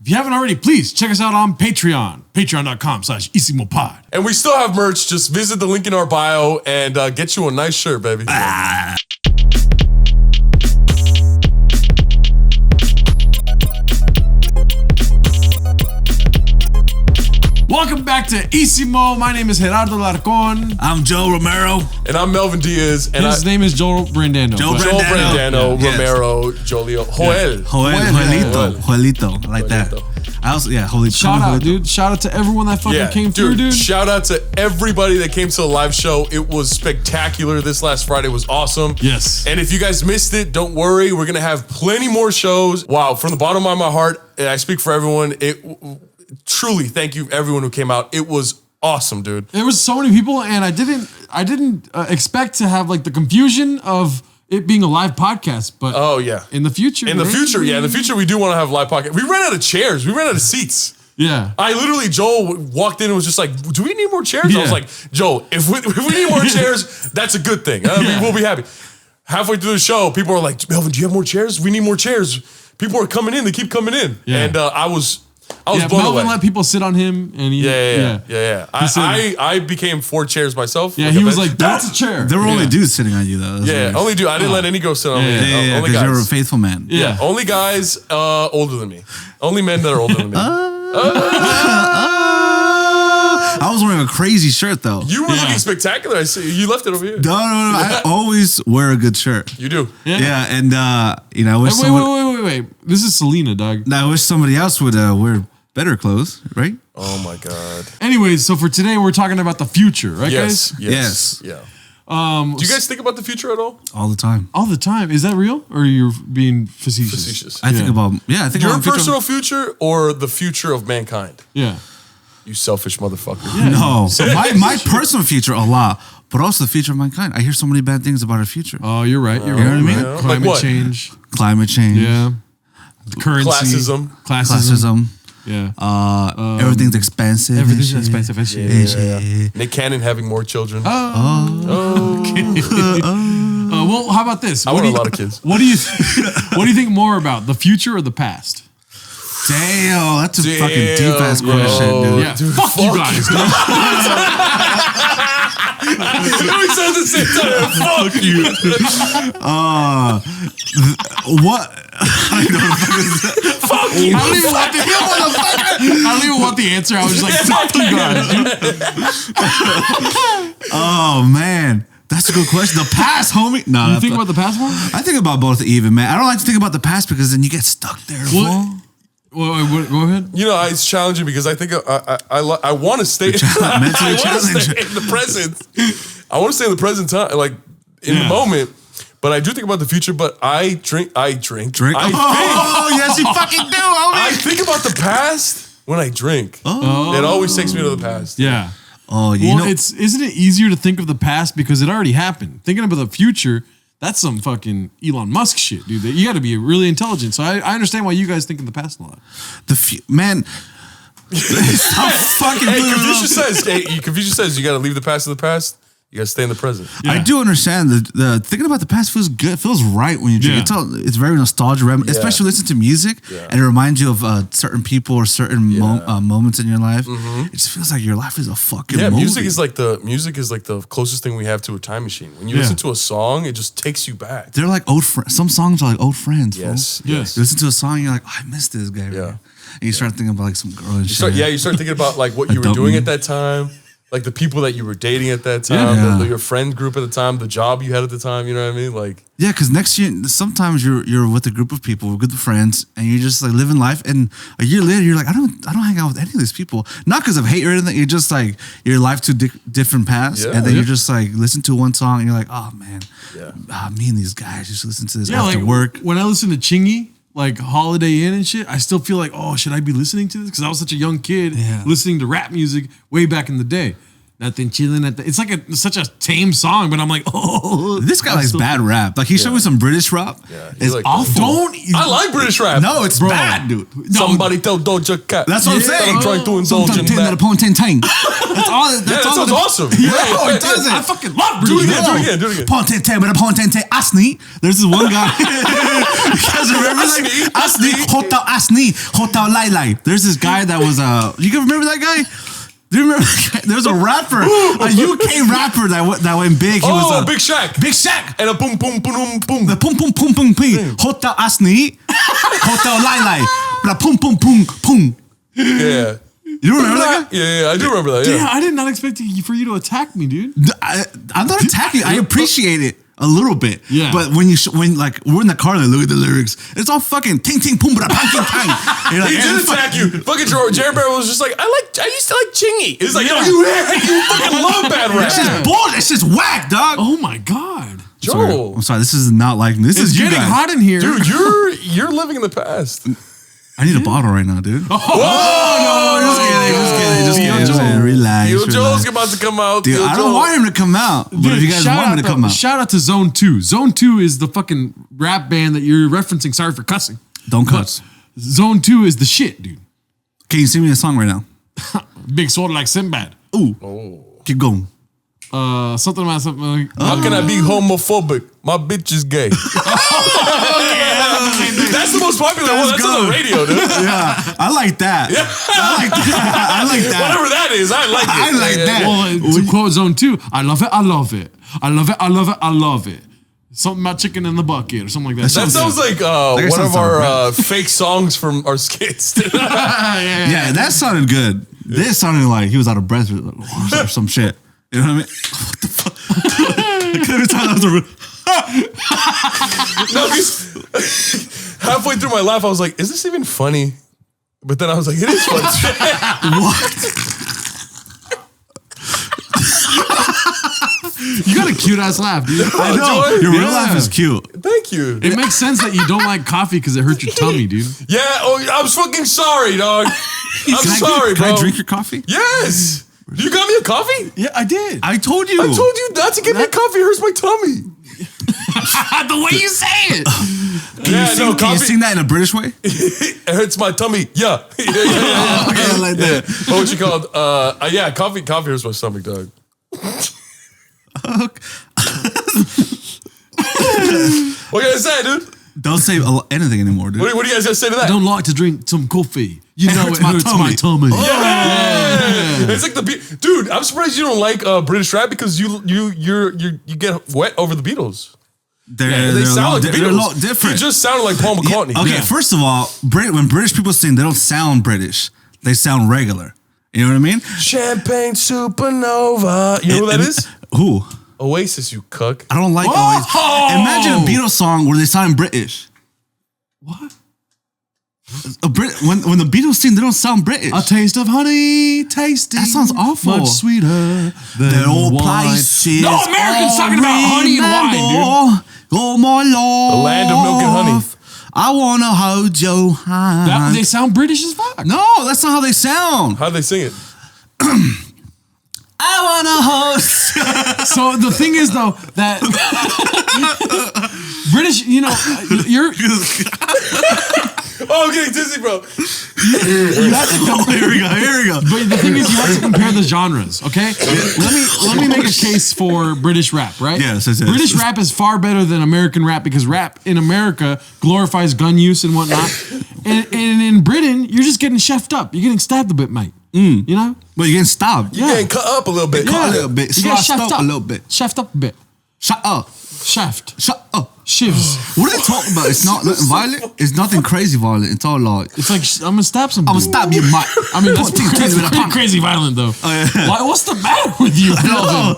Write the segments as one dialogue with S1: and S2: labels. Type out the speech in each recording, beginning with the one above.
S1: If you haven't already, please check us out on Patreon. Patreon.com/IsimoPod.
S2: And we still have merch. Just visit the link in our bio and get you a nice shirt, baby.
S1: Welcome back to Isimo. My name is Gerardo Larcon.
S3: I'm Joe Romero.
S2: And I'm Melvin Diaz. And
S1: his name is Joel Brandano.
S2: Joel Brandano,
S1: Yeah.
S2: Romero, Jolio, Joel.
S3: Joelito. I like that. I also, Joelito.
S1: Shout out, dude. Shout out to everyone that fucking came through, dude.
S2: Shout out to everybody that came to the live show. It was spectacular. This last Friday was awesome.
S1: Yes.
S2: And if you guys missed it, don't worry. We're going to have plenty more shows. Wow. From the bottom of my heart, and I speak for everyone, truly thank you everyone who came out. It was awesome, dude.
S1: There was so many people, and I didn't expect to have like the confusion of it being a live podcast, but in the future,
S2: in the future, we do want to have live podcast. We ran out of chairs. We ran out of seats.
S1: Yeah.
S2: Joel walked in and was just like, do we need more chairs? I was like, Joel, if we need more chairs, that's a good thing. We'll be happy. Halfway through the show, people are like, Melvin, do you have more chairs? We need more chairs. People are coming in. They keep coming in. Yeah. And I was blown away.
S1: Melvin let people sit on him, and
S2: I became 4 chairs myself.
S1: Yeah, he was like, that's a chair.
S3: There were only dudes sitting on you, though.
S2: Only dude. I didn't let any girls sit on me.
S3: Only guys. You're a faithful man.
S2: Yeah, only guys older than me. Only men that are older than me.
S3: I was wearing a crazy shirt, though.
S2: You were looking spectacular. I see. You left it over here.
S3: No. I always wear a good shirt.
S2: You do.
S3: Yeah, and I wish
S1: wait. This is Selena, dog.
S3: I wish somebody else would wear better clothes, right?
S2: Oh my God.
S1: Anyways, so for today we're talking about the future, right, guys?
S3: Yes.
S2: Yeah. Do you guys think about the future at all?
S3: All the time.
S1: All the time. Is that real, or you're being facetious?
S3: I think about
S2: your personal future or the future of mankind.
S1: Yeah.
S2: You selfish motherfucker.
S3: Yeah. No. So my personal future a lot, but also the future of mankind. I hear so many bad things about our future.
S1: Oh, you're right. You're
S3: right.
S1: You know what I mean?
S2: Yeah.
S1: Climate change.
S3: Climate change.
S1: Yeah. Currency.
S2: Classism.
S1: Yeah.
S3: Everything's expensive.
S1: Everything's expensive.
S2: Yeah. Nick Cannon having more children.
S1: Well, how about this?
S2: I want a lot of kids.
S1: What do you think more about, the future or the past?
S3: Damn, that's a fucking deep ass question, dude.
S1: Yeah, dude, fuck you guys.
S2: We said the same time. Fuck you.
S3: What?
S2: Fuck you.
S1: I don't even want the answer. I was just like, fuck you guys.
S3: Oh man. That's a good question. The past, homie. No,
S1: you think about the past one?
S3: I think about both even, man. I don't like to think about the past because then you get stuck there.
S1: Well, go ahead.
S2: You know, it's challenging because I think I want to stay. I want to stay in the present. I want to stay in the present time, like in the moment. But I do think about the future. But I drink. Yes,
S3: you fucking do.
S2: I think about the past when I drink. It always takes me to the past.
S1: Yeah.
S3: Oh,
S1: isn't it easier to think of the past because it already happened? Thinking about the future. That's some fucking Elon Musk shit, dude. You got to be really intelligent. So I understand why you guys think in the past a lot.
S3: Man, stop fucking.
S2: Confucius says you got to leave the past in the past. You gotta stay in the present.
S3: Yeah. I do understand the thinking about the past feels good. It feels right when you drink. Yeah. It's very nostalgic, especially listen to music and it reminds you of certain people or certain moments in your life. Mm-hmm. It just feels like your life is a fucking movie.
S2: Music is like the closest thing we have to a time machine. When you listen to a song, it just takes you back.
S3: They're like old friends. Some songs are like old friends.
S2: Yes.
S3: You listen to a song, you're like, oh, I miss this guy. Yeah. Right? And you start thinking about like some girl and shit.
S2: You start thinking about like what you were doing at that time. Like the people that you were dating at that time, your friend group at the time, the job you had at the time, you know what I mean? Like,
S3: yeah, because next year, sometimes you're with a group of people, with good friends, and you're just like living life. And a year later, you're like, I don't hang out with any of these people. Not because of hate or anything. You're just like, your life to different paths. And then you just like listen to one song and you're like, oh man, me and these guys just listen to this after work.
S1: When I listen to Chingy, like Holiday Inn and shit, I still feel like, oh, should I be listening to this? Because I was such a young kid listening to rap music way back in the day. Nothing chilling at the. It's like such a tame song, but I'm like, oh,
S3: This guy likes bad rap. Like he showed me some British rap.
S2: Yeah,
S3: It's
S2: like-
S3: awful.
S2: I like British rap.
S3: No, it's bad, dude.
S2: Somebody tell Doja Cat.
S3: That's what I'm saying.
S2: I'm trying to indulge in that.
S3: That's all.
S2: Yeah, that sounds awesome.
S3: Yeah,
S2: Yeah,
S3: it doesn't.
S1: I fucking love
S2: Do it
S1: British.
S2: again. Do it again.
S3: Asni. There's this one guy. You guys remember that? Asni. Hotel Asni. Hotel Lai Lai. There's this guy that was you can remember that guy? Do you remember that guy? There's a rapper, a UK rapper that went big. He was
S2: Big Shaq.
S3: Big Shaq.
S2: And a boom, boom, boom, boom.
S3: The pum pum pum pum pum. Hotel Asni. Hotel Lai Lai. The pum pum pum pum.
S2: Yeah.
S3: You remember that guy?
S2: Yeah, I do remember that.
S1: Yeah,
S2: Yeah.
S1: I did not expect for you to attack me, dude.
S3: I'm not attacking. I appreciate it a little bit.
S1: Yeah.
S3: But when like we're in the car and I look at the lyrics, it's all fucking ting ting pum bra pang ting tang. Like,
S2: He did attack you. Fucking Jared Barrow was just like, I used to like Chingy. It's like,
S1: Yeah.
S2: yo, you fucking love bad rap.
S3: That's just bull. That's just whack, dog.
S1: Oh my god,
S2: Joe.
S3: I'm sorry. This is not like this.
S1: it's
S3: is you
S1: getting
S3: guys.
S1: hot in here,
S2: Dude, you're living in the past.
S3: I need a bottle right now, dude.
S2: Whoa!
S3: Just kidding. Relax.
S2: Yo,
S3: relax.
S2: Joe's about to come out.
S3: Dude,
S2: Yo,
S3: I don't
S2: Joe.
S3: want him to come out. But if you guys want me to come out,
S1: shout out to Zone 2. Zone 2 is the fucking rap band that you're referencing. Sorry for cussing.
S3: don't cuss.
S1: Zone 2 is the shit, dude.
S3: Can you sing me a song right now?
S1: Big sword like Sinbad.
S3: Ooh. Keep going.
S1: Something about something like.
S2: How can I be homophobic? My bitch is gay. That's the most popular one. That's on the radio, dude.
S3: Yeah, I like that. I like that. I like that.
S2: Whatever that is, I like it.
S3: I like that.
S1: Well, to quote Zone 2, I love it, I love it. I love it, I love it, I love it. Something about chicken in the bucket or something like that.
S2: That sounds like
S3: That
S2: one of
S3: sounds
S2: our fake songs from our skits.
S3: Yeah, that sounded good. This sounded like he was out of breath or some shit. You know what I mean? What the fuck? Every time that was
S2: No, 'cause halfway through my laugh, I was like, is this even funny? But then I was like, it is funny.
S1: you got a cute ass laugh, dude.
S3: I know.
S2: Joy?
S3: Your real
S1: Yeah.
S3: laugh is cute.
S2: Thank you.
S1: It makes sense that you don't like coffee because it hurts your tummy, dude.
S2: Yeah, I'm fucking sorry, dog. I'm sorry,
S3: Can
S2: bro.
S3: I drink your coffee?
S2: Yes. You got me a coffee?
S1: Yeah, I did.
S3: I told you.
S2: I told you not to get me a coffee. It hurts my tummy.
S1: the way you say it.
S2: Yeah,
S3: Can you sing that in a British way?
S2: It hurts my tummy. Yeah. Yeah.
S3: Okay, I like that.
S2: What was you called? Yeah, coffee hurts my stomach, dog. What can I say, dude?
S3: Don't say anything anymore, dude.
S2: What do you guys got to say to that?
S1: I don't like to drink some coffee. You know
S3: hurts
S1: it
S3: my
S1: hurts
S3: tummy.
S1: my tummy.
S2: Yeah. It's like dude. I'm surprised you don't like British rap because you get wet over the Beatles.
S3: They're
S2: sound like the Beatles.
S3: They're a lot different.
S2: You just sounded like Paul McCartney.
S3: Okay, first of all, when British people sing, they don't sound British. They sound regular. You know what I mean?
S2: Champagne Supernova. You know who that is?
S3: Who?
S2: Oasis, you cuck.
S3: I don't like always. Imagine a Beatles song where they sound British.
S1: What?
S3: When the Beatles sing, they don't sound British.
S1: A taste of honey, tasty.
S3: That sounds awful.
S1: Much sweeter
S3: The
S1: than
S3: old
S1: wine.
S3: places.
S1: No Americans talking about honey and wine, dude.
S3: Oh my lord.
S2: The land of milk and honey.
S3: I wanna hold your hand.
S1: They sound British as fuck.
S3: No, that's not how they sound.
S2: How'd they sing it?
S3: I wanna hold.
S1: So the thing is though that British, you know, you're
S2: Oh, I'm getting dizzy, bro.
S3: Here we go.
S1: But the thing is, you have to compare the genres, okay? Let me make a case for British rap, right?
S3: Yes.
S1: British rap is far better than American rap because rap in America glorifies gun use and whatnot, and in Britain you're just getting chefed up. You're getting stabbed a bit, mate. You know?
S3: But you're getting stopped.
S1: Yeah.
S2: Getting cut up a little bit.
S3: Cut a little bit.
S1: You get
S3: Sliced
S1: chefed
S3: up a little bit.
S1: Chefed up a bit.
S3: Shut up.
S1: Shaft.
S3: Shut up.
S1: Shivs.
S3: What are they talking about? It's not nothing violent. It's nothing crazy violent. It's all like
S1: It's like I'm gonna stab some.
S3: I'm gonna
S1: dude.
S3: stab you, mate.
S1: I mean, that's pretty crazy violent though.
S3: yeah.
S1: What's the matter with you, Melvin?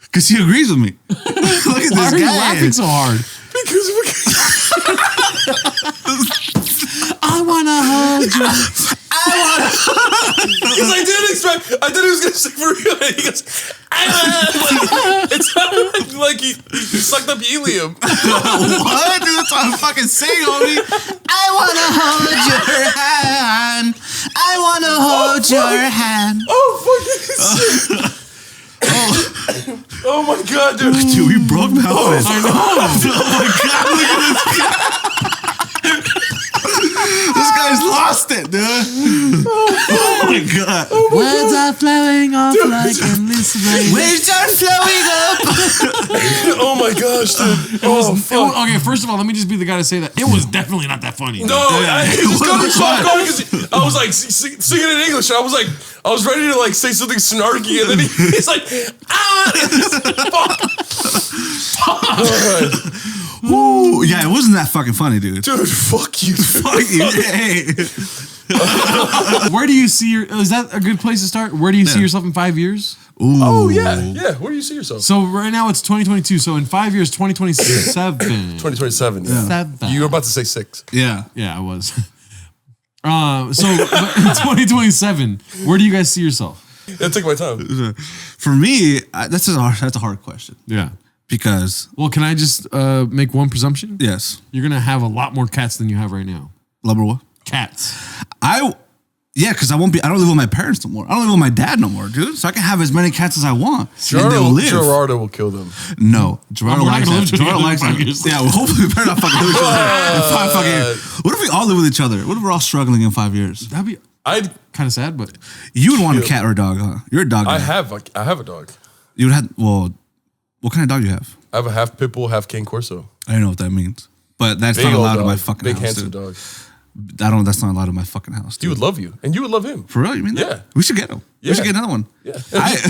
S3: Because he agrees with me. Look at
S1: Why
S3: this
S1: are you
S3: guy.
S1: laughing so hard?
S2: Because
S1: I wanna hug you.
S2: I didn't expect. I thought he was gonna say for real. And he goes, it sounded like he sucked up helium.
S3: What? Dude, that's what I'm fucking saying, homie. I wanna hold your hand. I wanna hold your hand.
S2: Oh, fucking shit. Oh my god, dude.
S3: Dude, we broke Melvin.
S1: I know.
S3: Oh my god, look at this guy. This guy's lost it, dude. Oh my god.
S1: Words are flowing off like endless rain.
S3: Words are flowing up.
S2: Oh my gosh, dude.
S1: Okay, first of all, let me just be the guy to say that it was definitely not that funny.
S2: No, he just got me soft going because I was like singing in English. I was ready to like say something snarky, and then he's like,
S3: Ooh, yeah, it wasn't that fucking funny, dude.
S2: dude, fuck you.
S3: Fuck you. Hey.
S1: Where do you see is that a good place to start? Where do you see yourself in 5 years?
S3: Ooh.
S2: Oh yeah. Where do you see yourself?
S1: So right now it's 2022. So in 5 years, 2027.
S2: 2027. Yeah. You were about to say 6.
S3: Yeah.
S1: Yeah, I was. So in 2027, where do you guys see yourself?
S2: Yeah, take my time.
S3: For me, that's a hard question.
S1: Yeah.
S3: Because,
S1: Well, can I just make one presumption?
S3: yes,
S1: You're gonna have a lot more cats than you have right now.
S3: number one.
S1: Cats.
S3: Because I don't live with my parents no more. I don't live with my dad no more, dude. So I can have as many cats as I want. And they'll live.
S2: Gerardo will kill them.
S3: No, Gerardo
S1: We're not
S3: likes
S1: gonna
S3: that.
S1: live together
S3: Gerardo
S1: in
S3: likes
S1: 5
S3: that.
S1: years.
S3: Yeah, well, hopefully we better not fucking live with each other. In 5 fucking years. What if we all live with each other? What if we're all struggling in 5 years?
S1: That'd be
S2: I'd
S1: kind of sad, but
S3: You would want a cat or a dog, huh? You're a dog guy.
S2: I have a dog.
S3: You would have. Well, what kind of dog do you have?
S2: I have a half pit bull, half cane corso.
S3: I don't know what that means, but that's
S2: Big
S3: not
S2: old
S3: allowed in
S2: dog.
S3: my fucking
S2: Big
S3: house.
S2: handsome
S3: Dude.
S2: dog.
S3: That's not allowed in my fucking house.
S2: He
S3: Dude.
S2: would love you, and you would love him.
S3: For real? You mean that?
S2: Yeah.
S3: We should get him.
S2: Yeah.
S3: We should get another one.
S2: Yeah.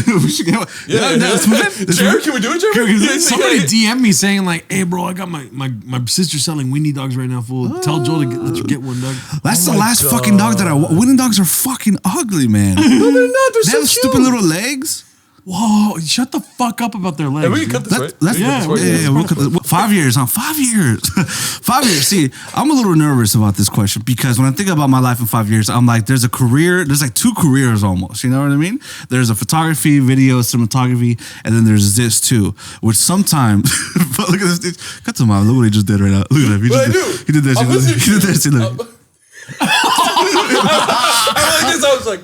S3: We should get one.
S2: Yeah.
S3: Let's move it. Let's
S2: Jared,
S3: move it.
S2: can we do it, Jared? Yeah,
S1: somebody
S2: yeah.
S1: DM me saying like, "Hey, bro, I got my sister selling weenie dogs right now. Fool, tell Joel to let you get one, dog."
S3: That's
S2: Oh
S3: the
S2: my
S3: last
S2: God.
S3: fucking dog that I want. Winning dogs are fucking ugly, man.
S2: No, they're not. They're
S3: They
S2: so
S3: have
S2: cute.
S3: stupid little legs.
S1: Whoa, shut the fuck up about their legs.
S2: Hey, we can
S1: dude.
S2: cut this, right?
S3: That's
S2: We can cut this, right?
S3: yeah. We'll cut this. 5 years, huh? 5 years. 5 years. See, I'm a little nervous about this question because when I think about my life in 5 years, I'm like, there's a career, there's like 2 careers almost. You know what I mean? There's a photography, video, cinematography, and then there's this too, which sometimes, but look at this dude. Cut to mom. Look what he just did right now. Look at that.
S2: What I do?
S3: He did this.
S2: I'm listening
S3: He did
S2: to
S3: this.
S2: you.
S3: He did this.
S2: I like this. I was like,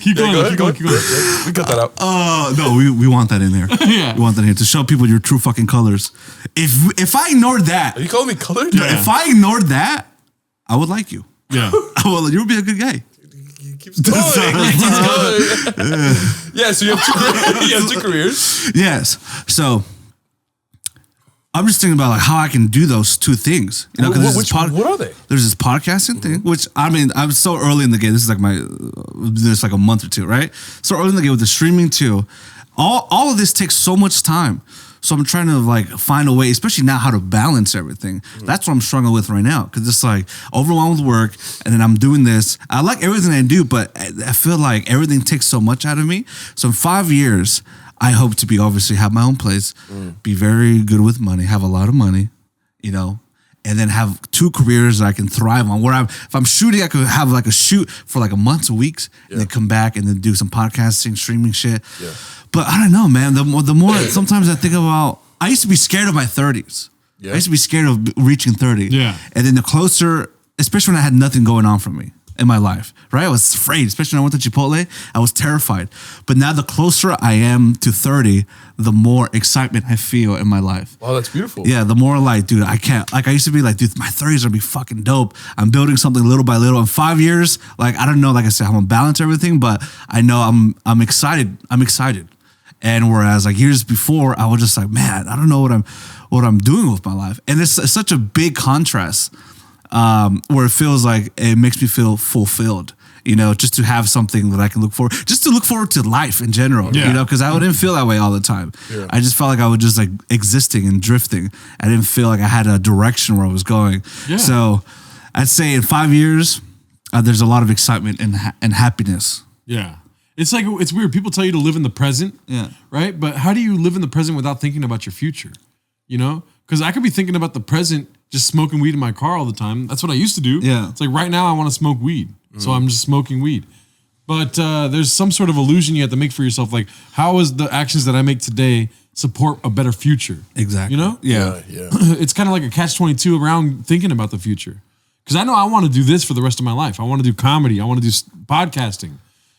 S1: Keep going,
S2: go ahead,
S1: keep
S2: go
S1: going,
S2: ahead.
S1: keep going.
S2: We cut that out.
S3: No, we want that in there.
S1: Yeah.
S3: We want that in here to show people your true fucking colors. If I ignored that,
S2: Are you calling me colored?
S3: if I ignored that, I would like you.
S1: Yeah.
S3: Well, you would be a good guy.
S2: He keeps going. He keeps going. Yeah, so you have 2 careers.
S3: Yes. So I'm just thinking about like how I can do those 2 things. You know, because
S2: What are they?
S3: there's this podcasting thing, which I mean, I'm so early in the game. This is like this like a month or 2, right? So early in the game with the streaming too. All of this takes so much time. So I'm trying to like find a way, especially now, how to balance everything. That's what I'm struggling with right now because it's like overwhelmed with work, and then I'm doing this. I like everything I do, but I feel like everything takes so much out of me. So in 5 years, I hope to be obviously have my own place, be very good with money, have a lot of money, you know, and then have 2 careers that I can thrive on. Where if I'm shooting, I could have like a shoot for like a month or weeks, and then come back and then do some podcasting, streaming shit. Yeah. But I don't know, man. The more sometimes I think about, I used to be scared of my 30s.
S2: Yeah.
S3: I used to be scared of reaching 30.
S1: Yeah.
S3: And then the closer, especially when I had nothing going on for me in my life, right? I was afraid, especially when I went to Chipotle, I was terrified. But now the closer I am to 30, the more excitement I feel in my life.
S2: Wow, that's beautiful.
S3: Yeah, the more like, dude, I can't, like I used to be like, dude, my 30s are gonna be fucking dope. I'm building something little by little. In 5 years, like, I don't know, like I said, I'm gonna balance everything, but I know I'm excited. I'm excited. And whereas like years before, I was just like, man, I don't know what I'm doing with my life. And it's such a big contrast where it feels like it makes me feel fulfilled. You know, just to have something that I can look forward, just to look forward to life in general.
S1: Yeah.
S3: You know, because I wouldn't feel that way all the time.
S2: Yeah.
S3: I just felt like I was just like existing and drifting. I didn't feel like I had a direction where I was going.
S1: Yeah.
S3: So I'd say in 5 years, there's a lot of excitement and happiness.
S1: Yeah. It's like, it's weird. People tell you to live in the present.
S3: Yeah.
S1: Right. But how do you live in the present without thinking about your future? You know, because I could be thinking about the present, just smoking weed in my car all the time. That's what I used to do.
S3: Yeah.
S1: It's like right now I want to smoke weed. So I'm just smoking weed. But there's some sort of illusion you have to make for yourself. Like, how is the actions that I make today support a better future?
S3: Exactly.
S1: You know?
S2: Yeah.
S1: It's kind of like a catch-22 around thinking about the future. Because I know I want to do this for the rest of my life. I want to do comedy. I want to do podcasting.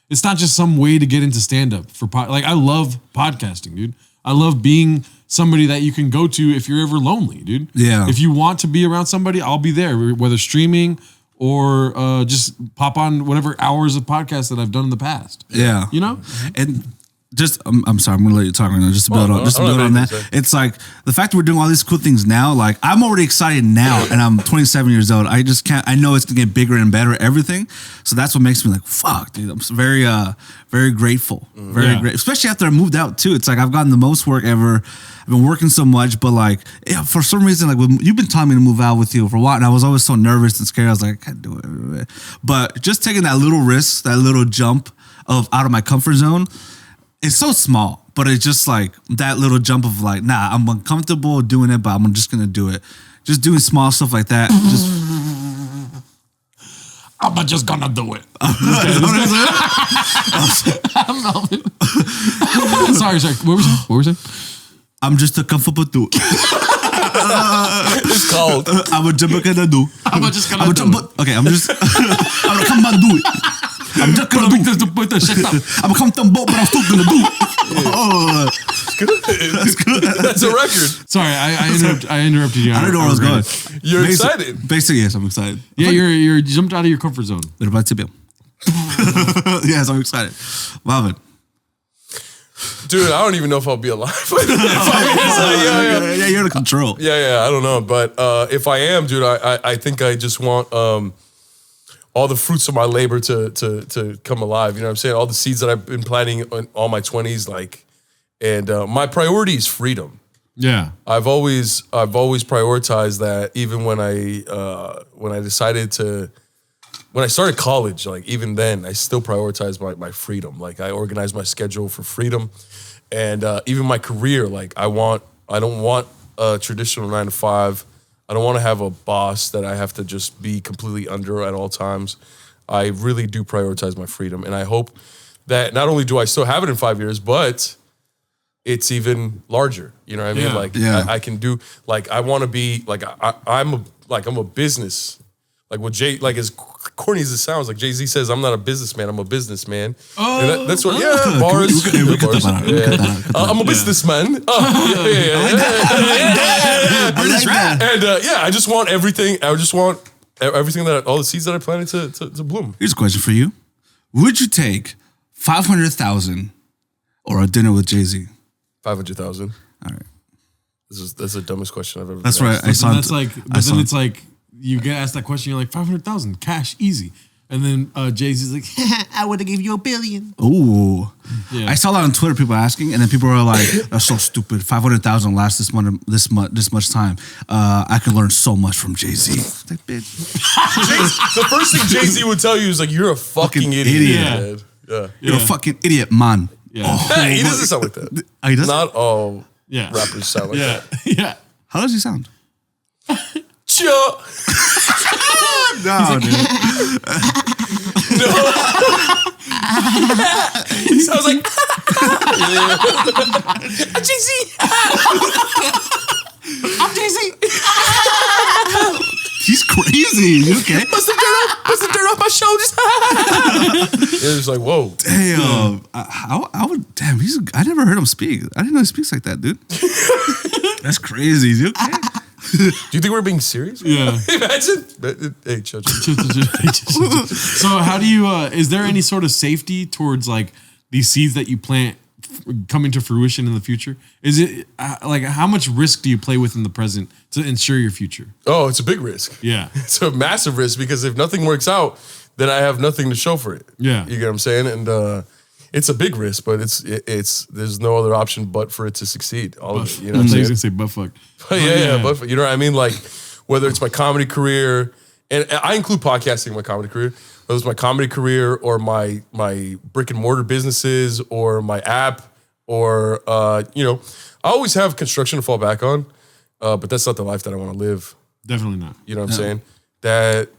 S1: It's not just some way to get into stand-up for like I love podcasting, dude. I love being somebody that you can go to if you're ever lonely, dude.
S3: Yeah.
S1: If you want to be around somebody, I'll be there, whether streaming or just pop on whatever hours of podcast that I've done in the past.
S3: Yeah.
S1: You know?
S3: And just, I'm sorry, I'm gonna let you talk right now. Just to build on that. It's like the fact that we're doing all these cool things now. Like I'm already excited now, and I'm 27 years old. I just can't. I know it's gonna get bigger and better. Everything. So that's what makes me like, fuck, dude. I'm very, very grateful. Very great, especially after I moved out too. It's like I've gotten the most work ever. I've been working so much, but like for some reason, like you've been telling me to move out with you for a while, and I was always so nervous and scared. I was like, I can't do it. But just taking that little risk, that little jump out of my comfort zone. It's so small, but it's just like that little jump of like, nah, I'm uncomfortable doing it, but I'm just gonna do it. Just doing small stuff like that.
S1: I'm just gonna do it. Sorry. What were we saying?
S3: I'm just a comfortable dude.
S2: It's called.
S3: I'm just gonna do.
S1: I'm just gonna do it.
S3: Okay, I'm gonna come and do it. I'm just gonna do it.
S1: Shut up.
S3: I'm comfortable, but I'm still gonna do it. Oh,
S2: That's good. That's a record.
S1: Sorry, I interrupted you.
S3: I don't know where I was going.
S2: You're excited.
S3: Basically, yes, I'm excited.
S1: Yeah, you jumped out of your comfort zone.
S3: Yes, I'm excited. Love it.
S2: Dude, I don't even know if I'll be alive.
S3: Yeah, you're in control.
S2: Yeah, I don't know. But if I am, dude, I think I just want all the fruits of my labor to come alive. You know what I'm saying? All the seeds that I've been planting in all my 20s, like, and my priority is freedom.
S1: Yeah.
S2: I've always prioritized that. Even when I decided to, when I started college, like even then, I still prioritized my freedom. Like I organized my schedule for freedom, and even my career. Like I don't want a traditional 9 to 5. I don't want to have a boss that I have to just be completely under at all times. I really do prioritize my freedom, and I hope that not only do I still have it in 5 years, but it's even larger. You know what I mean?
S1: Yeah.
S2: Like
S3: Yeah.
S2: I can do, like I want to be like I'm a business. Like what as corny as it sounds, like Jay-Z says, I'm not a businessman, I'm a businessman. And that's what, bars.
S3: We cut that out.
S2: Yeah. I'm a businessman. And I just want everything. I just want everything all the seeds that I planted to bloom.
S3: Here's a question for you: would you take 500,000 or a dinner with Jay-Z?
S2: 500,000.
S3: All right.
S2: That's the dumbest question I've ever.
S3: That's
S2: been
S3: right.
S2: asked.
S3: I saw.
S1: That's like, but then it's like you get asked that question, you're like 500,000 cash, easy, and then Jay-Z's like, I would have gave you $1 billion.
S3: Ooh.
S1: Yeah.
S3: I saw that on Twitter, people asking, and then people are like, "That's so stupid. 500,000 lasts this much time. I can learn so much from Jay-Z." Like, bitch.
S2: The first thing Jay-Z would tell you is like, "You're a fucking idiot."
S3: idiot.
S2: Yeah.
S3: You're a fucking idiot, man.
S1: Yeah.
S2: He doesn't sound like that.
S3: Oh, he doesn't?
S2: Not all
S1: Yeah.
S2: rappers sound like
S1: Yeah.
S2: that.
S1: Yeah.
S3: How does he sound?
S2: Sure.
S3: No, dude.
S2: He sounds like Jay-Z.
S1: I'm Jay-Z.
S3: He's crazy. You okay?
S2: What's the dirt off my shoulders? It was like, whoa.
S3: Damn. I would. Damn. I never heard him speak. I didn't know he speaks like that, dude. That's crazy. You okay?
S2: Do you think we're being serious?
S1: Yeah.
S2: Imagine. Hey, chill.
S1: So how do you, is there any sort of safety towards like these seeds that you plant coming to fruition in the future? Is it like, how much risk do you play with in the present to ensure your future?
S2: Oh, it's a big risk.
S1: Yeah.
S2: It's a massive risk because if nothing works out, then I have nothing to show for it.
S1: Yeah.
S2: You get what I'm saying? And it's a big risk, but it's there's no other option but for it to succeed. All of it. You know what I'm
S1: I was
S2: saying?
S1: gonna say butt fuck.
S2: Yeah, but you know what I mean? Like whether it's my comedy career, and I include podcasting in my comedy career, whether it's my comedy career or my brick and mortar businesses or my app or I always have construction to fall back on, but that's not the life that I want to live.
S1: Definitely not.
S2: You know what I'm saying?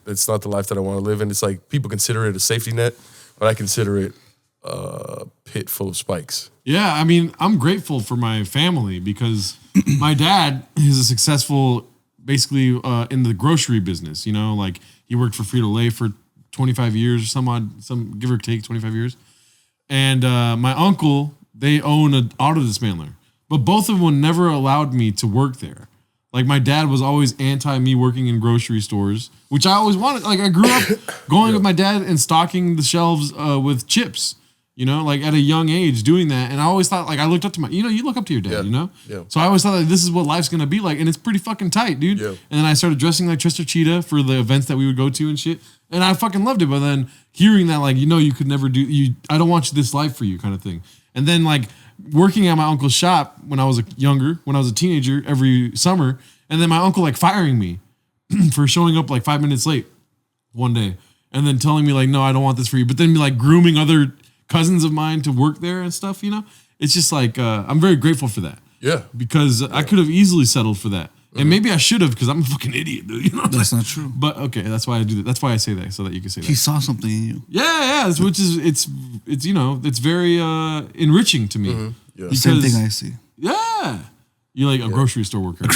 S2: It's not the life that I want to live, and it's like people consider it a safety net, but I consider it a pit full of spikes.
S1: Yeah, I mean, I'm grateful for my family because my dad is a successful basically in the grocery business. You know, like he worked for Frito-Lay for 25 years, some give or take 25 years. And my uncle, they own an auto dismantler, but both of them never allowed me to work there. Like my dad was always anti me working in grocery stores, which I always wanted. Like I grew up going with my dad and stocking the shelves with chips, you know, like at a young age doing that. And I always thought, like I looked up to you look up to your dad, you know?
S2: Yeah.
S1: So I always thought like this is what life's going to be like. And it's pretty fucking tight, dude.
S2: Yeah.
S1: And then I started dressing like Chester Cheetah for the events that we would go to and shit. And I fucking loved it. But then hearing that, like, you could never I don't want this life for you kind of thing. And then like working at my uncle's shop when I was when I was a teenager every summer. And then my uncle like firing me for showing up like 5 minutes late one day. And then telling me like, no, I don't want this for you. But then like grooming other cousins of mine to work there and stuff, you know? It's just like, I'm very grateful for that.
S2: Yeah.
S1: Because I could have easily settled for that. And maybe I should have because I'm a fucking idiot, dude. You know?
S3: That's not true.
S1: But okay, that's why I do that. That's why I say that, so that you can say that.
S3: He saw something in you.
S1: Yeah, which is it's it's very enriching to me.
S2: Mm-hmm. Yeah.
S3: Same thing I see.
S1: Yeah. You're like a grocery store worker.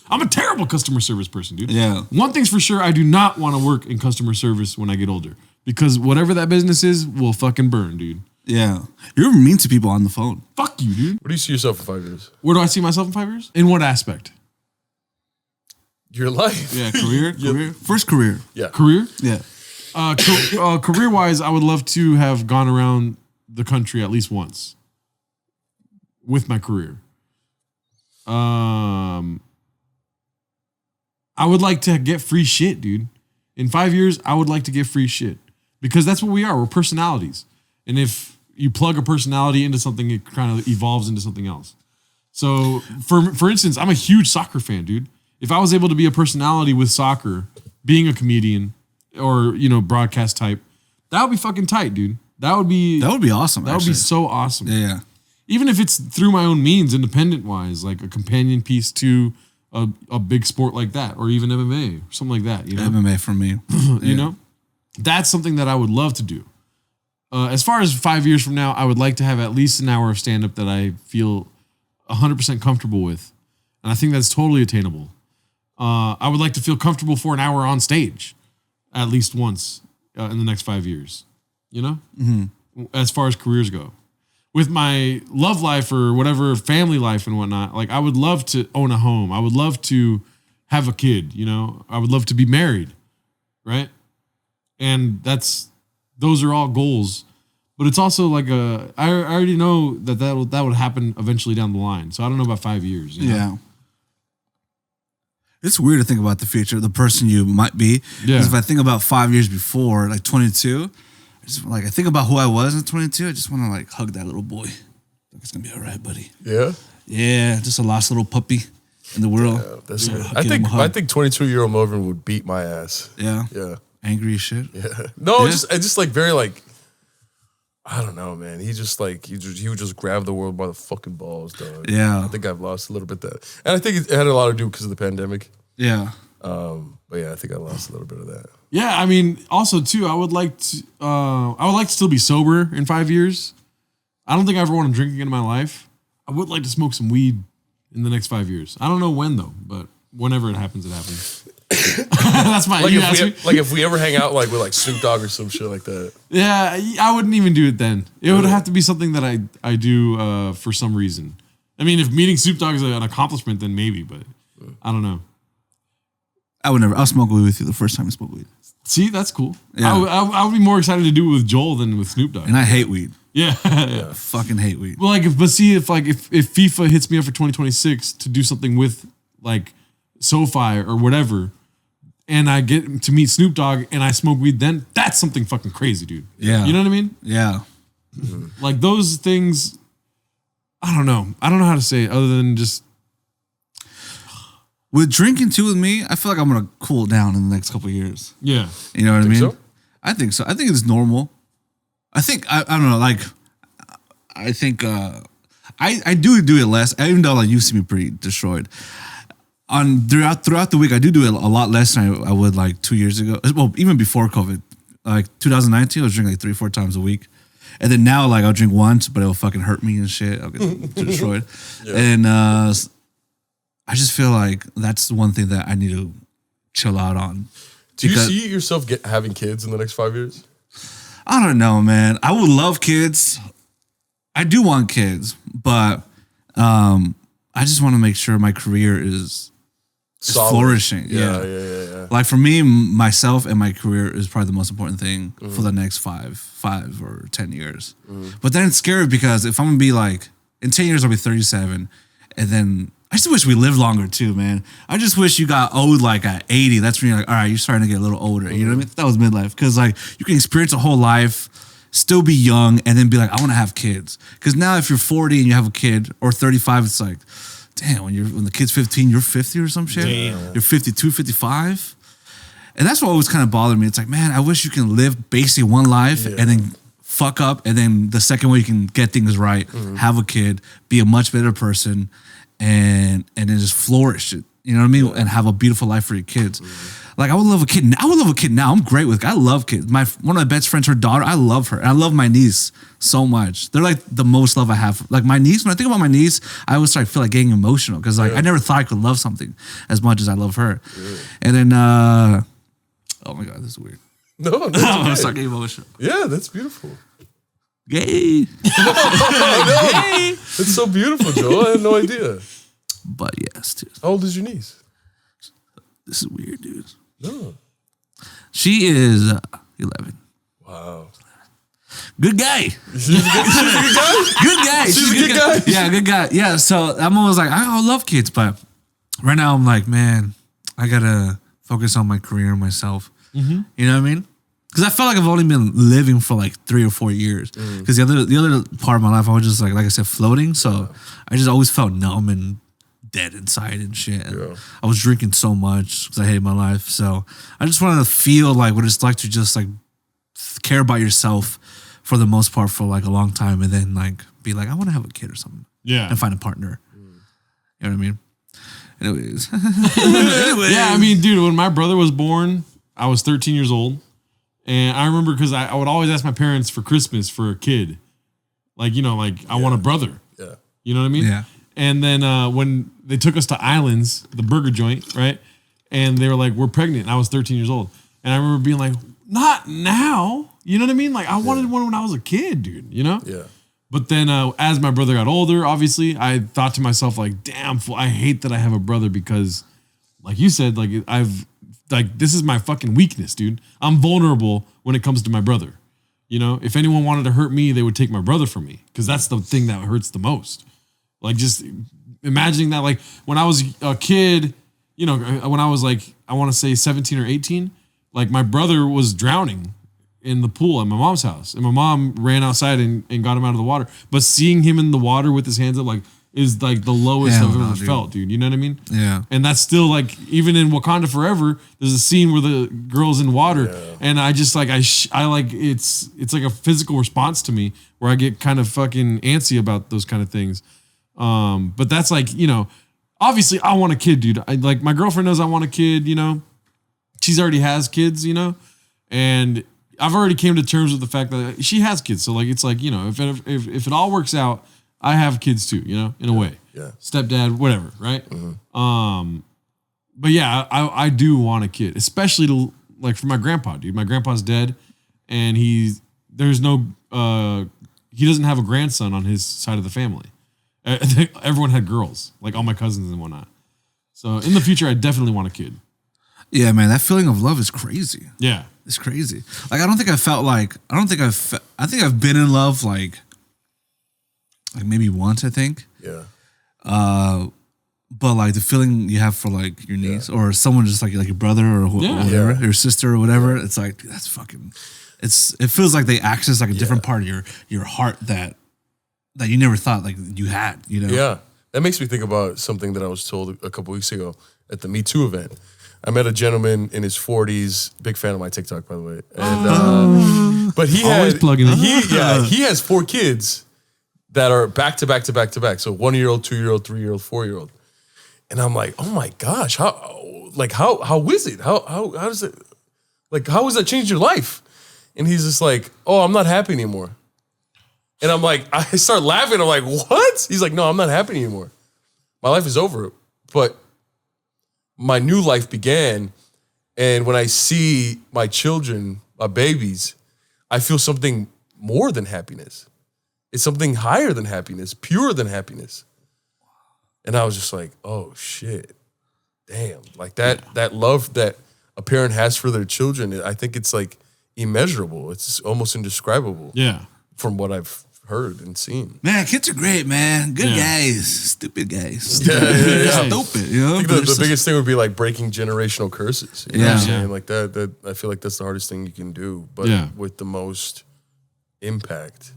S1: I'm a terrible customer service person, dude.
S3: Yeah.
S1: One thing's for sure, I do not want to work in customer service when I get older. Because whatever that business is will fucking burn, dude.
S3: Yeah. You're mean to people on the phone.
S1: Fuck you, dude.
S2: Where do you see yourself in 5 years?
S1: Where do I see myself in 5 years? In what aspect?
S2: Your life.
S1: Yeah, career.
S3: First career.
S2: Yeah.
S1: Career?
S3: Yeah.
S1: Career-wise, I would love to have gone around the country at least once with my career. I would like to get free shit, dude. In 5 years, I would like to get free shit because that's what we are. We're personalities. And if you plug a personality into something, it kind of evolves into something else. So for instance, I'm a huge soccer fan, dude. If I was able to be a personality with soccer, being a comedian or, broadcast type, that would be fucking tight, dude. That would be
S3: awesome.
S1: That would be so awesome.
S3: Yeah.
S1: Even if it's through my own means, independent wise, like a companion piece to a big sport like that, or even MMA, or something like that.
S3: MMA for me.
S1: You know, that's something that I would love to do. As far as 5 years from now, I would like to have at least an hour of stand up that I feel 100% comfortable with, and I think that's totally attainable. I would like to feel comfortable for an hour on stage, at least once in the next 5 years. As far as careers go. With my love life or whatever, family life and whatnot, like I would love to own a home. I would love to have a kid, I would love to be married, right? And those are all goals, but it's also like I already know that would happen eventually down the line. So I don't know about 5 years.
S3: Yeah. It's weird to think about the future, the person you might be.
S1: Yeah.
S3: Because if I think about 5 years before, like 22, I think about who I was at 22. I just want to like hug that little boy. Like it's gonna be all right, buddy.
S2: Yeah.
S3: Yeah, just a lost little puppy in the world.
S2: Yeah, I think 22-year-old Melvin would beat my ass.
S3: Yeah.
S2: Yeah.
S3: Angry as shit.
S2: Yeah. No, I just like very like I don't know, man. He just like he would just grab the world by the fucking balls, dog.
S3: Yeah.
S2: I think I've lost a little bit that, and I think it had a lot to do because of the pandemic.
S3: Yeah.
S2: But yeah, I think I lost a little bit of that.
S1: Yeah, I mean, also too, I would like to still be sober in 5 years. I don't think I ever want to drink again in my life. I would like to smoke some weed in the next 5 years. I don't know when though, but whenever it happens, it happens. That's my
S2: if we ever hang out like with like Snoop Dogg or some shit like that.
S1: Yeah, I wouldn't even do it then. It would have to be something that I do for some reason. I mean, if meeting Snoop Dogg is an accomplishment, then maybe, but I don't know.
S3: I would never. I'll smoke weed with you the first time I smoke weed.
S1: See, that's cool.
S3: Yeah.
S1: I would be more excited to do it with Joel than with Snoop Dogg.
S3: And I hate weed.
S1: Yeah.
S3: I fucking hate weed.
S1: Well, if FIFA hits me up for 2026 to do something with like SoFi or whatever, and I get to meet Snoop Dogg and I smoke weed, then that's something fucking crazy, dude.
S3: Yeah.
S1: You know what I mean?
S3: Yeah.
S1: Like those things, I don't know. I don't know how to say it other than just.
S3: With drinking too with me, I feel like I'm gonna cool down in the next couple of years.
S1: Yeah.
S3: You know what I mean?
S2: So?
S3: I think so. I think it's normal. I think I don't know, like I think I do it less, even though like you see me pretty destroyed. Throughout the week, I do it a lot less than I would like 2 years ago. Well, even before COVID, like 2019, I was drinking like 3-4 times a week, and then now like I'll drink once, but it'll fucking hurt me and shit. I'll get destroyed, and I just feel like that's the one thing that I need to chill out on.
S2: Do you see yourself having kids in the next 5 years?
S3: I don't know, man. I would love kids. I do want kids, but I just want to make sure my career is flourishing. Yeah. Like for me, myself and my career is probably the most important thing for the next five or 10 years. But then it's scary because if I'm gonna be like, in 10 years I'll be 37, and then I just wish we lived longer too, man. I just wish you got old like at 80. That's when you're like, all right, you're starting to get a little older. You know what I mean? That was midlife. Because like you can experience a whole life, still be young, and then be like, I want to have kids. Because now if you're 40 and you have a kid, or 35, it's like, damn, when the kid's 15, you're 50 or some shit. Damn. You're 52, 55. And that's what always kind of bothered me. It's like, man, I wish you can live basically one life and then fuck up, and then the second way you can get things right, have a kid, be a much better person, and then just flourish it. You know what I mean? And have a beautiful life for your kids. Like I would love a kid. I would love a kid now. I'm great with. I love kids. One of my best friends, her daughter. I love her. And I love my niece so much. They're like the most love I have. Like my niece. When I think about my niece, I always start feel like getting emotional because like I never thought I could love something as much as I love her. And then, oh my god, this is weird.
S2: No,
S3: I'm start getting emotional.
S2: Yeah, that's beautiful.
S3: Gay.
S2: Gay. It's so beautiful, Joe. I had no idea.
S3: But yes, dude.
S2: How old is your niece?
S3: This is weird, dude.
S2: No.
S3: She is 11.
S2: Wow.
S3: Good guy.
S2: She's a good guy?
S3: Good guy.
S2: She's a good guy?
S3: Yeah, good guy. Yeah, so I'm always like, I love kids, but right now I'm like, man, I gotta focus on my career and myself. You know what I mean? Because I felt like I've only been living for like 3 or 4 years. Because the other part of my life, I was just like I said, floating. So I just always felt numb and dead inside and shit. And I was drinking so much because I hated my life. So I just wanted to feel like what it's like to just like care about yourself for the most part for like a long time, and then like be like, I want to have a kid or something. Yeah, and find a partner. You know what I mean? Anyways.
S1: Yeah, I mean, dude, when my brother was born, I was 13 years old. And I remember because I would always ask my parents for Christmas for a kid. Like, you know, like I want a brother. Yeah. You know what I mean? Yeah. And then when they took us to Islands, the burger joint, right? And they were like, we're pregnant. And I was 13 years old. And I remember being like, not now. You know what I mean? Like I wanted one when I was a kid, dude, you know? Yeah. But then as my brother got older, obviously, I thought to myself, like, damn, I hate that I have a brother because, like you said, like this is my fucking weakness, dude. I'm vulnerable when it comes to my brother. You know, if anyone wanted to hurt me, they would take my brother from me because that's the thing that hurts the most. Like just imagining that, like when I was a kid, you know, when I was like, I want to say 17 or 18, like my brother was drowning in the pool at my mom's house, and my mom ran outside and got him out of the water. But seeing him in the water with his hands up, like, is like the lowest I've ever felt, dude. You know what I mean? Yeah. And that's still like, even in Wakanda Forever, there's a scene where the girl's in water, and I just like, I like, it's like a physical response to me where I get kind of fucking antsy about those kind of things. But that's like, you know, obviously I want a kid, dude. Like my girlfriend knows I want a kid, you know, she's already has kids, you know, and I've already came to terms with the fact that she has kids. So like, it's like, you know, if it all works out, I have kids too, you know, in a way. Yeah. Stepdad, whatever, right? But yeah, I do want a kid, especially to like for my grandpa, dude. My grandpa's dead, and he doesn't have a grandson on his side of the family. Everyone had girls, like all my cousins and whatnot. So in the future, I definitely want a kid.
S3: Yeah, man, that feeling of love is crazy.
S1: Yeah.
S3: It's crazy. Like, I think I've been in love like maybe once, I think. Yeah. But like the feeling you have for like your niece or someone just like your brother or whatever, your sister or whatever, it's like, dude, that's fucking, it feels like they access like a different part of your heart that you never thought like you had, you know?
S2: Yeah. That makes me think about something that I was told a couple weeks ago at the Me Too event. I met a gentleman in his 40s, big fan of my TikTok, by the way. And but he has 4 kids that are back to back to back to back. So 1-year-old, 2-year-old, 3-year-old, 4-year-old. And I'm like, oh my gosh, how is it? How does it, like, how has that changed your life? And he's just like, oh, I'm not happy anymore. And I start laughing. I'm like, what? He's like, no, I'm not happy anymore. My life is over. but my new life began, and when I see my children, my babies, I feel something more than happiness. It's something higher than happiness, purer than happiness. And I was just like, oh shit, damn. Like that love that a parent has for their children, I think it's like immeasurable. It's almost indescribable.
S1: Yeah.
S2: From what I've heard and seen.
S3: Man, kids are great, man. Good guys. Stupid guys.
S2: Yeah.
S3: Stupid, you know?
S2: I think the biggest thing would be like breaking generational curses. You know what I'm saying?
S1: Yeah.
S2: Like that I feel like that's the hardest thing you can do, but with the most impact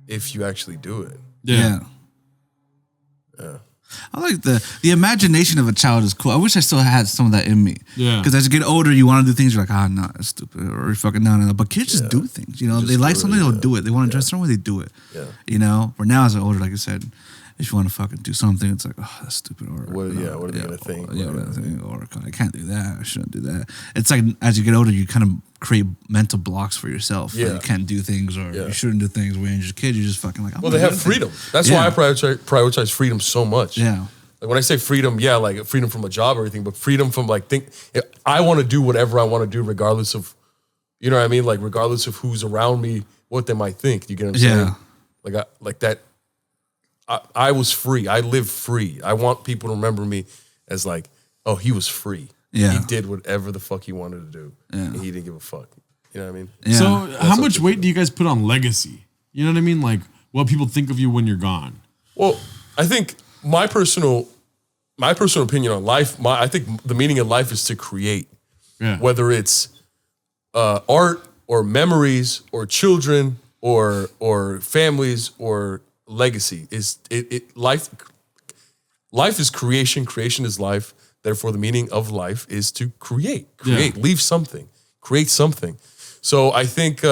S2: if you actually do it.
S3: Yeah. I like the imagination of a child is cool. I wish I still had some of that in me.
S1: Yeah.
S3: Because as you get older, you want to do things. You're like, no, that's stupid, or fucking no. But kids just do things. You know, they like something, they'll do it. They want to dress some way, they do it.
S2: Yeah.
S3: You know. Where now, as an older, like I said, if you want to fucking do something, it's like, oh, that's stupid. Or
S2: what are they gonna think?
S3: Yeah, what are they think? Or I can't do that. I shouldn't do that. It's like as you get older, you kind of create mental blocks for yourself.
S2: Yeah.
S3: Like you can't do things, or you shouldn't do things. When you're just a kid, you're just fucking like.
S2: Well, they have freedom. That's why I prioritize freedom so much.
S3: Yeah.
S2: Like when I say freedom, like freedom from a job or everything, but freedom from like I want to do whatever I want to do, regardless of, you know what I mean? Like regardless of who's around me, what they might think. You get what I'm saying? Like that. I was free. I lived free. I want people to remember me as like, oh, he was free.
S3: Yeah.
S2: He did whatever the fuck he wanted to do.
S3: Yeah.
S2: And he didn't give a fuck. You know what I mean?
S3: Yeah.
S1: So how much weight do you guys put on legacy? You know what I mean? Like what people think of you when you're gone.
S2: Well, I think my personal opinion on life, I think the meaning of life is to create.
S1: Yeah.
S2: Whether it's art or memories or children or families or legacy, life is creation. Creation is life. Therefore, the meaning of life is to create, leave something, create something. So I think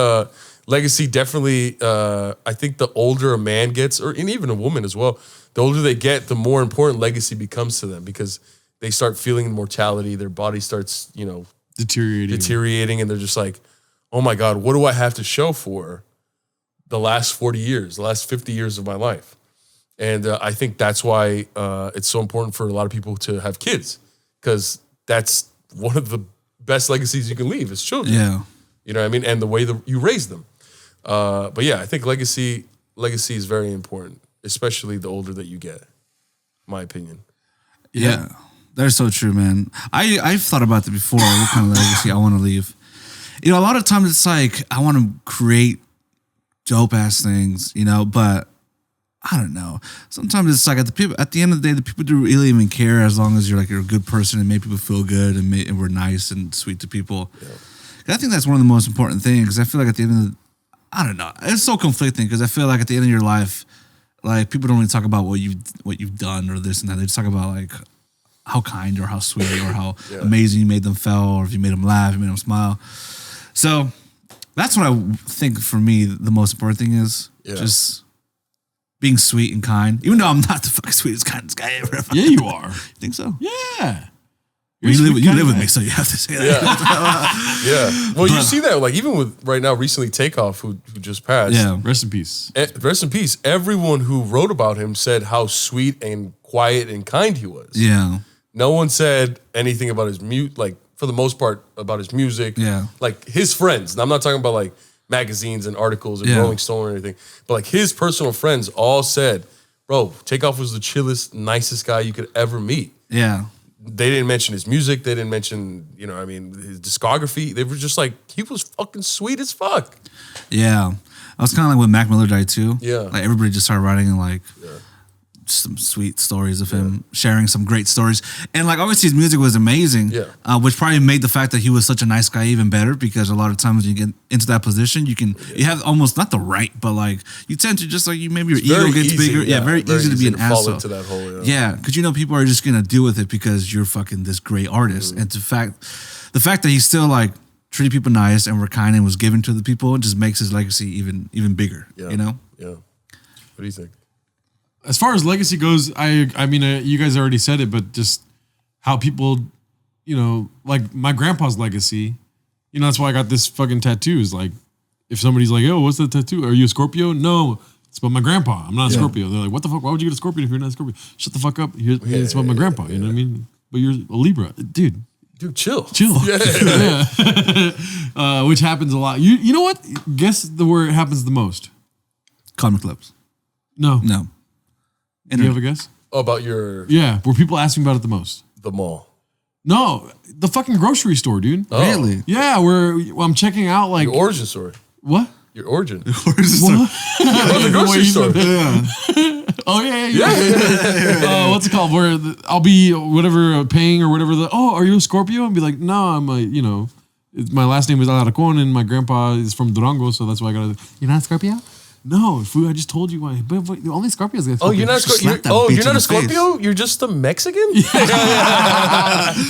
S2: legacy definitely. I think the older a man gets, and even a woman as well, the older they get, the more important legacy becomes to them because they start feeling mortality. Their body starts, deteriorating, and they're just like, oh my God, what do I have to show for the last 40 years, the last 50 years of my life? And I think that's why it's so important for a lot of people to have kids, because that's one of the best legacies you can leave is children.
S3: Yeah.
S2: You know what I mean? And the way that you raise them. But yeah, I think legacy is very important, especially the older that you get, my opinion.
S3: Yeah. That's so true, man. I've thought about that before, what kind of legacy I want to leave. You know, a lot of times it's like, I want to create dope ass things, but I don't know. Sometimes it's like at the end of the day, the people do really even care as long as you're a good person and make people feel good and we're nice and sweet to people. Yeah. I think that's one of the most important things. I feel like at the end of I don't know. It's so conflicting because I feel like at the end of your life, like people don't really talk about what you've done or this and that. They just talk about like how kind or how sweet or how amazing you made them feel, or if you made them laugh, you made them smile. So that's what I think for me the most important thing is just being sweet and kind. Even though I'm not the fucking sweetest, kindest guy ever.
S1: Yeah, you are.
S3: You think so?
S1: Yeah.
S3: You live with me, so you have to say that.
S2: Yeah. Well, you see that, like, even with right now, recently Takeoff, who just passed.
S3: Yeah.
S1: Rest in peace.
S2: Rest in peace. Everyone who wrote about him said how sweet and quiet and kind he was.
S3: Yeah.
S2: No one said anything about his like, for the most part, about his music.
S3: Yeah.
S2: Like, his friends. And I'm not talking about, like, magazines and articles and Rolling Stone or anything. But, like, his personal friends all said, bro, Takeoff was the chillest, nicest guy you could ever meet.
S3: Yeah.
S2: They didn't mention his music. They didn't mention, his discography. They were just like, he was fucking sweet as fuck.
S3: Yeah. I was kind of like when Mac Miller died too.
S2: Yeah.
S3: Like everybody just started writing and like some sweet stories of him, sharing some great stories. And like obviously his music was amazing, which probably made the fact that he was such a nice guy even better, because a lot of times when you get into that position, you have almost not the right, but like you tend to just like maybe your ego gets bigger. Yeah, very easy to be an asshole. Fall into that hole, because people are just gonna deal with it because you're fucking this great artist. And the fact that he's still like treated people nice and were kind and was given to the people just makes his legacy even bigger.
S2: Yeah.
S3: You know?
S2: Yeah. What do you think?
S1: As far as legacy goes, I mean, you guys already said it, but just how people, like my grandpa's legacy, that's why I got this fucking tattoos. Like, if somebody's like, "Oh, what's the tattoo? Are you a Scorpio?" No, It's about my grandpa. I'm not a Scorpio. They're like, what the fuck? Why would you get a Scorpion if you're not a Scorpio? Shut the fuck up. It's about my grandpa. You know what I mean? But you're a Libra, dude.
S2: Dude, chill.
S1: Yeah. Which happens a lot. You know what? Guess where it happens the most.
S3: Comic clubs.
S1: No. Do you have a guess?
S2: About your
S1: Yeah, where people ask me about it the most.
S2: the mall.
S1: No, the fucking grocery store, dude.
S2: Oh.
S3: Really?
S1: Yeah, where I'm checking out like
S2: Your origin story.
S1: what?
S2: Your origin.
S1: What?
S2: The grocery store.
S1: Oh yeah. What's it called? Where I'll be whatever paying or whatever. Are you a Scorpio? And be like, no, I'm a my last name is Alarcon and my grandpa is from Durango, so that's why I got. You're not a Scorpio? No, I just told you why. But only Scorpios get Scorpio.
S2: Oh, you're not a Scorpio. You're not a Scorpio. You're just a Mexican.
S1: There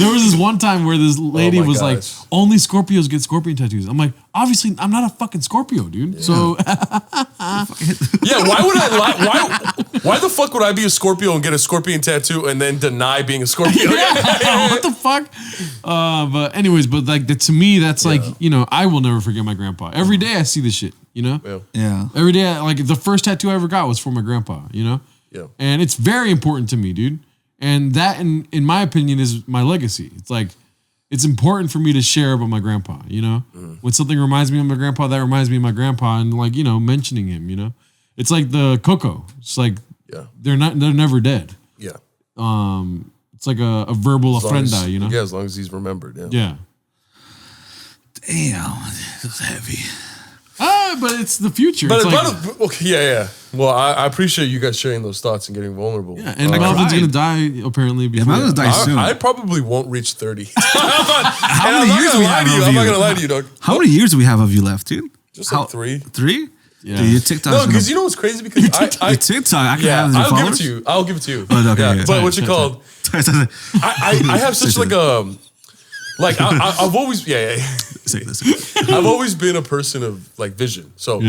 S1: was this one time where this lady was like, only Scorpios get scorpion tattoos. I'm like, obviously, I'm not a fucking Scorpio, dude. Yeah. So,
S2: why would I lie? Why the fuck would I be a Scorpio and get a scorpion tattoo and then deny being a Scorpio?
S1: What the fuck? But anyways, to me, that's like, I will never forget my grandpa. Every day I see this shit,
S3: Yeah.
S1: Every day, like the first tattoo I ever got was for my grandpa,
S2: Yeah.
S1: And it's very important to me, dude. And that, in my opinion, is my legacy. It's like, it's important for me to share about my grandpa, When something reminds me of my grandpa, that reminds me of my grandpa, and like, mentioning him, It's like the Coco. It's like, they're never dead.
S2: Yeah.
S1: It's like a verbal ofrenda,
S2: Yeah, as long as he's remembered.
S1: Yeah.
S3: Damn, this is heavy.
S1: But it's the future.
S2: But
S1: it's
S2: okay. Well, I appreciate you guys sharing those thoughts and getting vulnerable.
S1: Yeah, and Melvin's gonna die apparently.
S3: Melvin's gonna die soon.
S2: I probably won't reach 30.
S3: How many years do we have of you?
S2: I'm not gonna lie to you, dog.
S3: How many years do we have of you left, dude?
S2: Just like 3.
S3: 3?
S1: Yeah.
S3: Dude, your TikTok.
S2: No, because you know what's crazy? Because
S3: your TikTok. I can have your
S2: I'll give it
S3: followers?
S2: to you. I'll give it to you.
S3: Oh, okay,
S2: But what's it called? I have such like a like I've always
S3: Say this.
S2: I've always been a person of like vision. So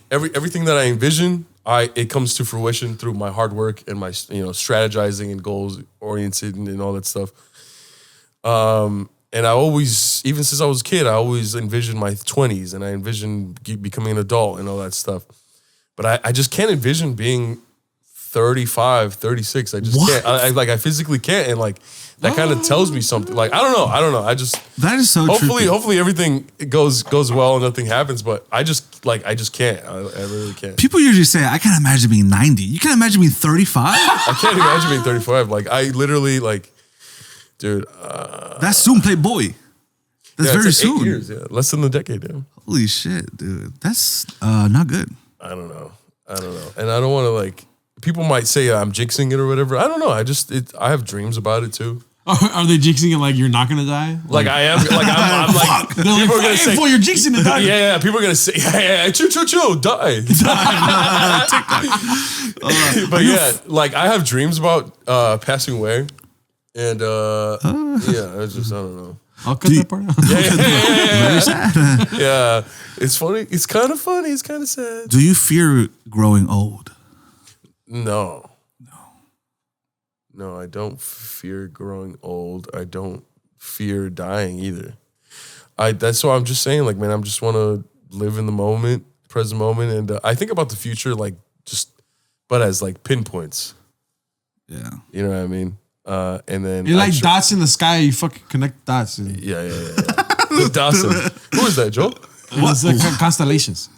S2: everything that I envision, it comes to fruition through my hard work and my strategizing and goals oriented and all that stuff. And I always, even since I was a kid, I always envisioned my 20s and I envisioned becoming an adult and all that stuff. But I just can't envision being 35, 36. I just can't. I physically can't. And like that kind of tells me something. Like I don't know. I just
S3: that is so.
S2: Hopefully everything goes well and nothing happens. But I just can't. I really can't.
S3: People usually say I can't imagine being 90. You can't imagine being 35.
S2: I can't imagine being 35. Like I literally dude.
S3: That's soon, Playboy. That's very
S2: like
S3: soon.
S2: 8 years. Less than a decade. Yeah.
S3: Holy shit, dude. That's not good.
S2: I don't know. And I don't want to people might say I'm jinxing it or whatever. I don't know. I have dreams about it too.
S1: Are they jinxing it like you're not gonna die?
S2: Like I am. Like I'm like.
S1: They're like,
S2: people are gonna say,
S1: "Boy, you're jinxing it." Die.
S2: Yeah. People are gonna say, "Yeah, chill, die." But like I have dreams about passing away, and I don't know.
S1: I'll cut that part out.
S3: Very sad.
S2: Yeah, it's funny. It's kind of funny. It's kind of sad.
S3: Do you fear growing old?
S2: No, I don't fear growing old. I don't fear dying either. That's why I'm just saying, like, man, I just want to live in the moment, present moment, and I think about the future, but as like pinpoints.
S3: Yeah,
S2: you know what I mean. And then
S1: you're like dots in the sky. You fucking connect dots.
S2: Yeah. The dots. Who is that, Joe?
S1: It's like constellations.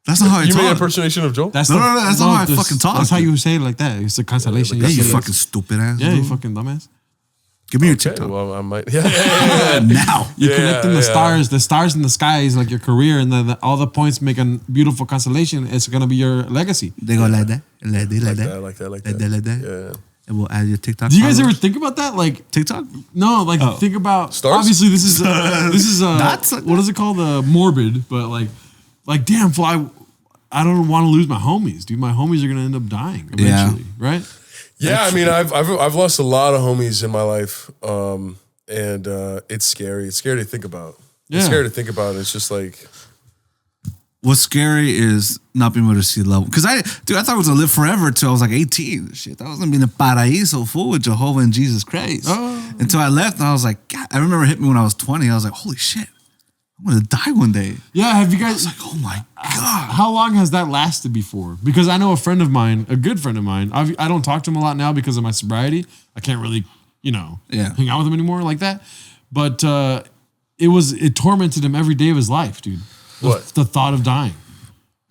S3: That's not how I talk.
S2: You made an impersonation of Joe?
S3: That's not how I fucking talk.
S1: That's how you say it like that. It's a constellation.
S3: Yeah, you fucking stupid ass.
S1: Yeah, you fucking dumbass.
S3: Give me your TikTok.
S2: Well, I might.
S3: Now.
S1: You're connecting the stars. The stars in the sky is like your career, and then all the points make a beautiful constellation. It's gonna be your legacy.
S3: They go like that, like that,
S2: I like that.
S3: Yeah. And we'll add your TikTok.
S1: Do you guys ever think about that? Like
S3: TikTok?
S1: No, think about
S2: stars.
S1: Obviously, this is
S3: Dots like
S1: what is it called? Morbid, but like damn, I don't want to lose my homies, dude. My homies are gonna end up dying eventually, right?
S2: Yeah, I mean, I've lost a lot of homies in my life, and it's scary. It's scary to think about. It's scary to think about. It's just like.
S3: What's scary is not being able to see love. Because I thought I was gonna live forever until I was like 18. Shit, I was gonna be in the paraíso full with Jehovah and Jesus Christ. Until I left, and I was like, God, I remember it hit me when I was 20. I was like, holy shit, I'm gonna die one day.
S1: Yeah, have you guys?
S3: Like, oh my god.
S1: How long has that lasted before? Because I know a friend of mine, a good friend of mine. I don't talk to him a lot now because of my sobriety. I can't really, hang out with him anymore like that. But it tormented him every day of his life, dude. The thought of dying.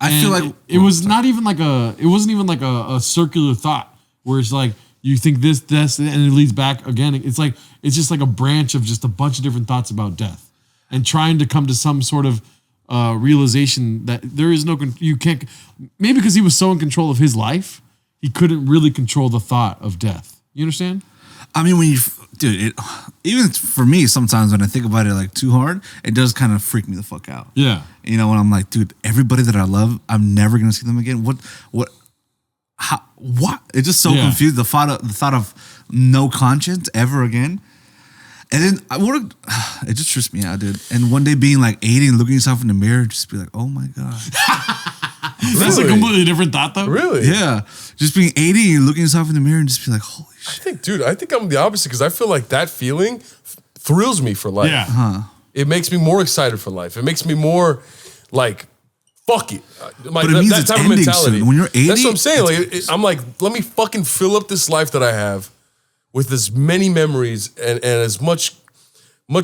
S3: I feel like
S1: it was not even like it wasn't even like a circular thought where it's like you think this, and it leads back again. It's just like a branch of just a bunch of different thoughts about death. And trying to come to some sort of realization that there is you can't, maybe because he was so in control of his life, he couldn't really control the thought of death. You understand?
S3: I mean, even for me, sometimes when I think about it like too hard, it does kind of freak me the fuck out.
S1: Yeah.
S3: When I'm like, dude, everybody that I love, I'm never going to see them again. What? It's just so confused. The thought of no conscience ever again. And then it just trips me out, dude. And one day being like 80 and looking yourself in the mirror, just be like, oh my God.
S1: That's a completely different thought though.
S2: Really?
S3: Yeah. Just being 80 and looking yourself in the mirror and just be like, holy shit.
S2: I think I'm the opposite because I feel like that feeling thrills me for life.
S1: Yeah.
S2: It makes me more excited for life. It makes me more like, fuck it.
S3: But it means it's ending soon. When you're 80.
S2: That's what I'm saying. I'm like, let me fucking fill up this life that I have with as many memories and as much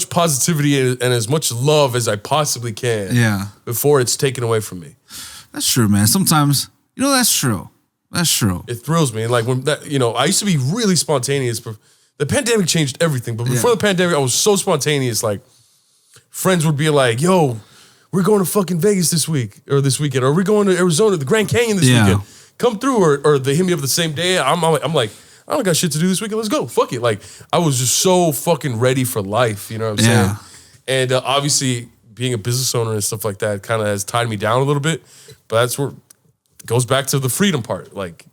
S2: positivity and as much love as I possibly can.
S3: Yeah.
S2: Before it's taken away from me.
S3: That's true, man. Sometimes, that's true. That's true.
S2: It thrills me. And like when that, I used to be really spontaneous. The pandemic changed everything. But before the pandemic, I was so spontaneous. Like friends would be like, yo, we're going to fucking Vegas this weekend. Or we're going to Arizona, the Grand Canyon this weekend. Come through. Or they hit me up the same day. I'm like, I don't got shit to do this weekend. Let's go. Fuck it. Like, I was just so fucking ready for life. You know what I'm saying? And obviously, being a business owner and stuff like that kind of has tied me down a little bit. But that's where it goes back to the freedom part. Like,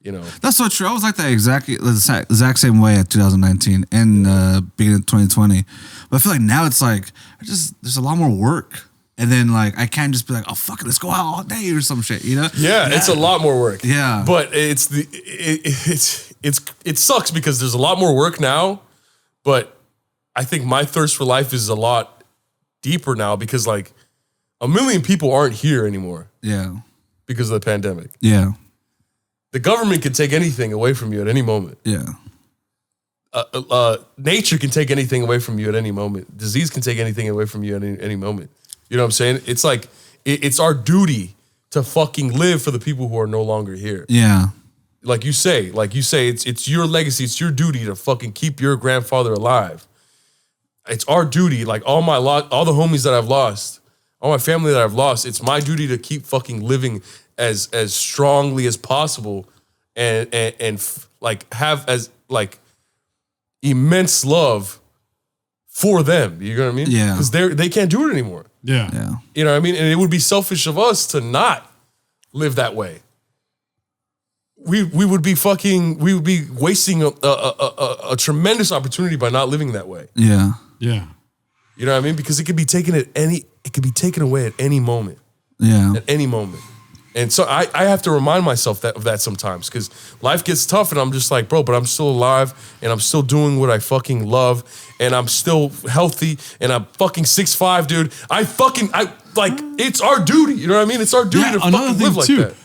S3: That's so true. I was like that the exact same way at 2019 and beginning of 2020. But I feel like now it's like, there's a lot more work. And then like I can't just be like, oh fuck it, let's go out all day or some shit,
S2: Yeah, it's a lot more work.
S3: Yeah,
S2: but it sucks because there's a lot more work now. But I think my thirst for life is a lot deeper now because like 1 million people aren't here anymore.
S3: Yeah,
S2: because of the pandemic.
S3: Yeah,
S2: the government can take anything away from you at any moment.
S3: Yeah,
S2: nature can take anything away from you at any moment. Disease can take anything away from you at any moment. You know what I'm saying? It's like, it's our duty to fucking live for the people who are no longer here.
S3: Yeah.
S2: Like you say, it's your legacy. It's your duty to fucking keep your grandfather alive. It's our duty. Like all the homies that I've lost, all my family that I've lost, it's my duty to keep fucking living as strongly as possible and like have as like immense love for them. You know what I mean?
S3: Yeah.
S2: Because they can't do it anymore.
S1: Yeah.
S3: Yeah.
S2: You know what I mean? And it would be selfish of us to not live that way. We would be wasting a tremendous opportunity by not living that way.
S3: Yeah.
S1: Yeah.
S2: You know what I mean? Because it could be taken away at any moment.
S3: Yeah.
S2: At any moment. And so I have to remind myself of that sometimes because life gets tough and I'm just like, bro, but I'm still alive and I'm still doing what I fucking love and I'm still healthy and I'm fucking 6'5", dude. It's our duty. You know what I mean? It's our duty to fucking live like that.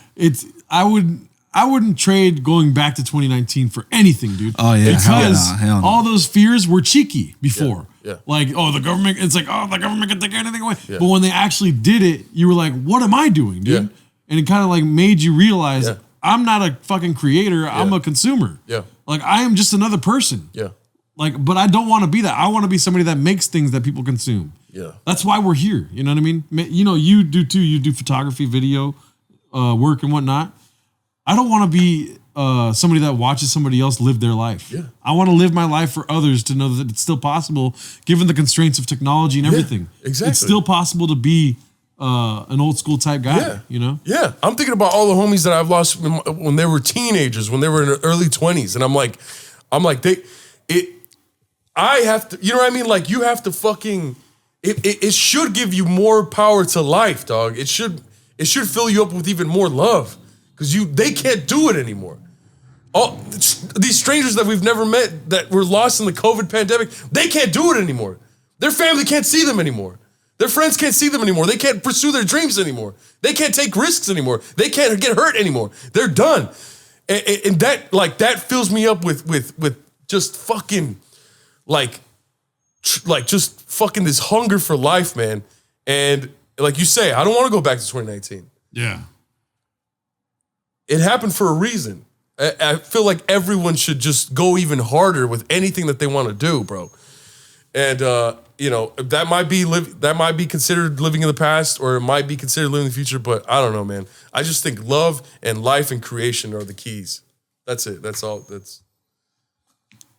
S1: I wouldn't trade going back to 2019 for anything, dude.
S3: Oh yeah.
S1: Because
S3: hell no.
S1: all those fears were cheeky before.
S2: Yeah.
S1: Like, the government, it's like, the government can take anything away. Yeah. But when they actually did it, you were like, what am I doing, dude?
S2: Yeah.
S1: And it kind of like made you realize I'm not a fucking creator. I'm a consumer.
S2: Yeah.
S1: Like I am just another person.
S2: Yeah.
S1: Like, but I don't want to be that. I want to be somebody that makes things that people consume.
S2: Yeah.
S1: That's why we're here. You know what I mean? You do too. You do photography, video, work and whatnot. I don't want to be somebody that watches somebody else live their life.
S2: Yeah.
S1: I want to live my life for others to know that it's still possible, given the constraints of technology and everything.
S2: Exactly.
S1: It's still possible to be an old school type guy, you know?
S2: Yeah. I'm thinking about all the homies that I've lost when they were teenagers, when they were in their early 20s. And I have to, you know what I mean? Like you have to fucking, it should give you more power to life, dog. It should fill you up with even more love because they can't do it anymore. All these strangers that we've never met that were lost in the COVID pandemic, they can't do it anymore. Their family can't see them anymore. Their friends can't see them anymore. They can't pursue their dreams anymore. They can't take risks anymore. They can't get hurt anymore. They're done. And that fills me up with just fucking just fucking this hunger for life, man. And like you say, I don't want to go back to 2019.
S1: Yeah.
S2: It happened for a reason. I feel like everyone should just go even harder with anything that they want to do, bro. And that might be considered living in the past, or it might be considered living in the future. But I don't know, man. I just think love and life and creation are the keys. That's it. That's all. That's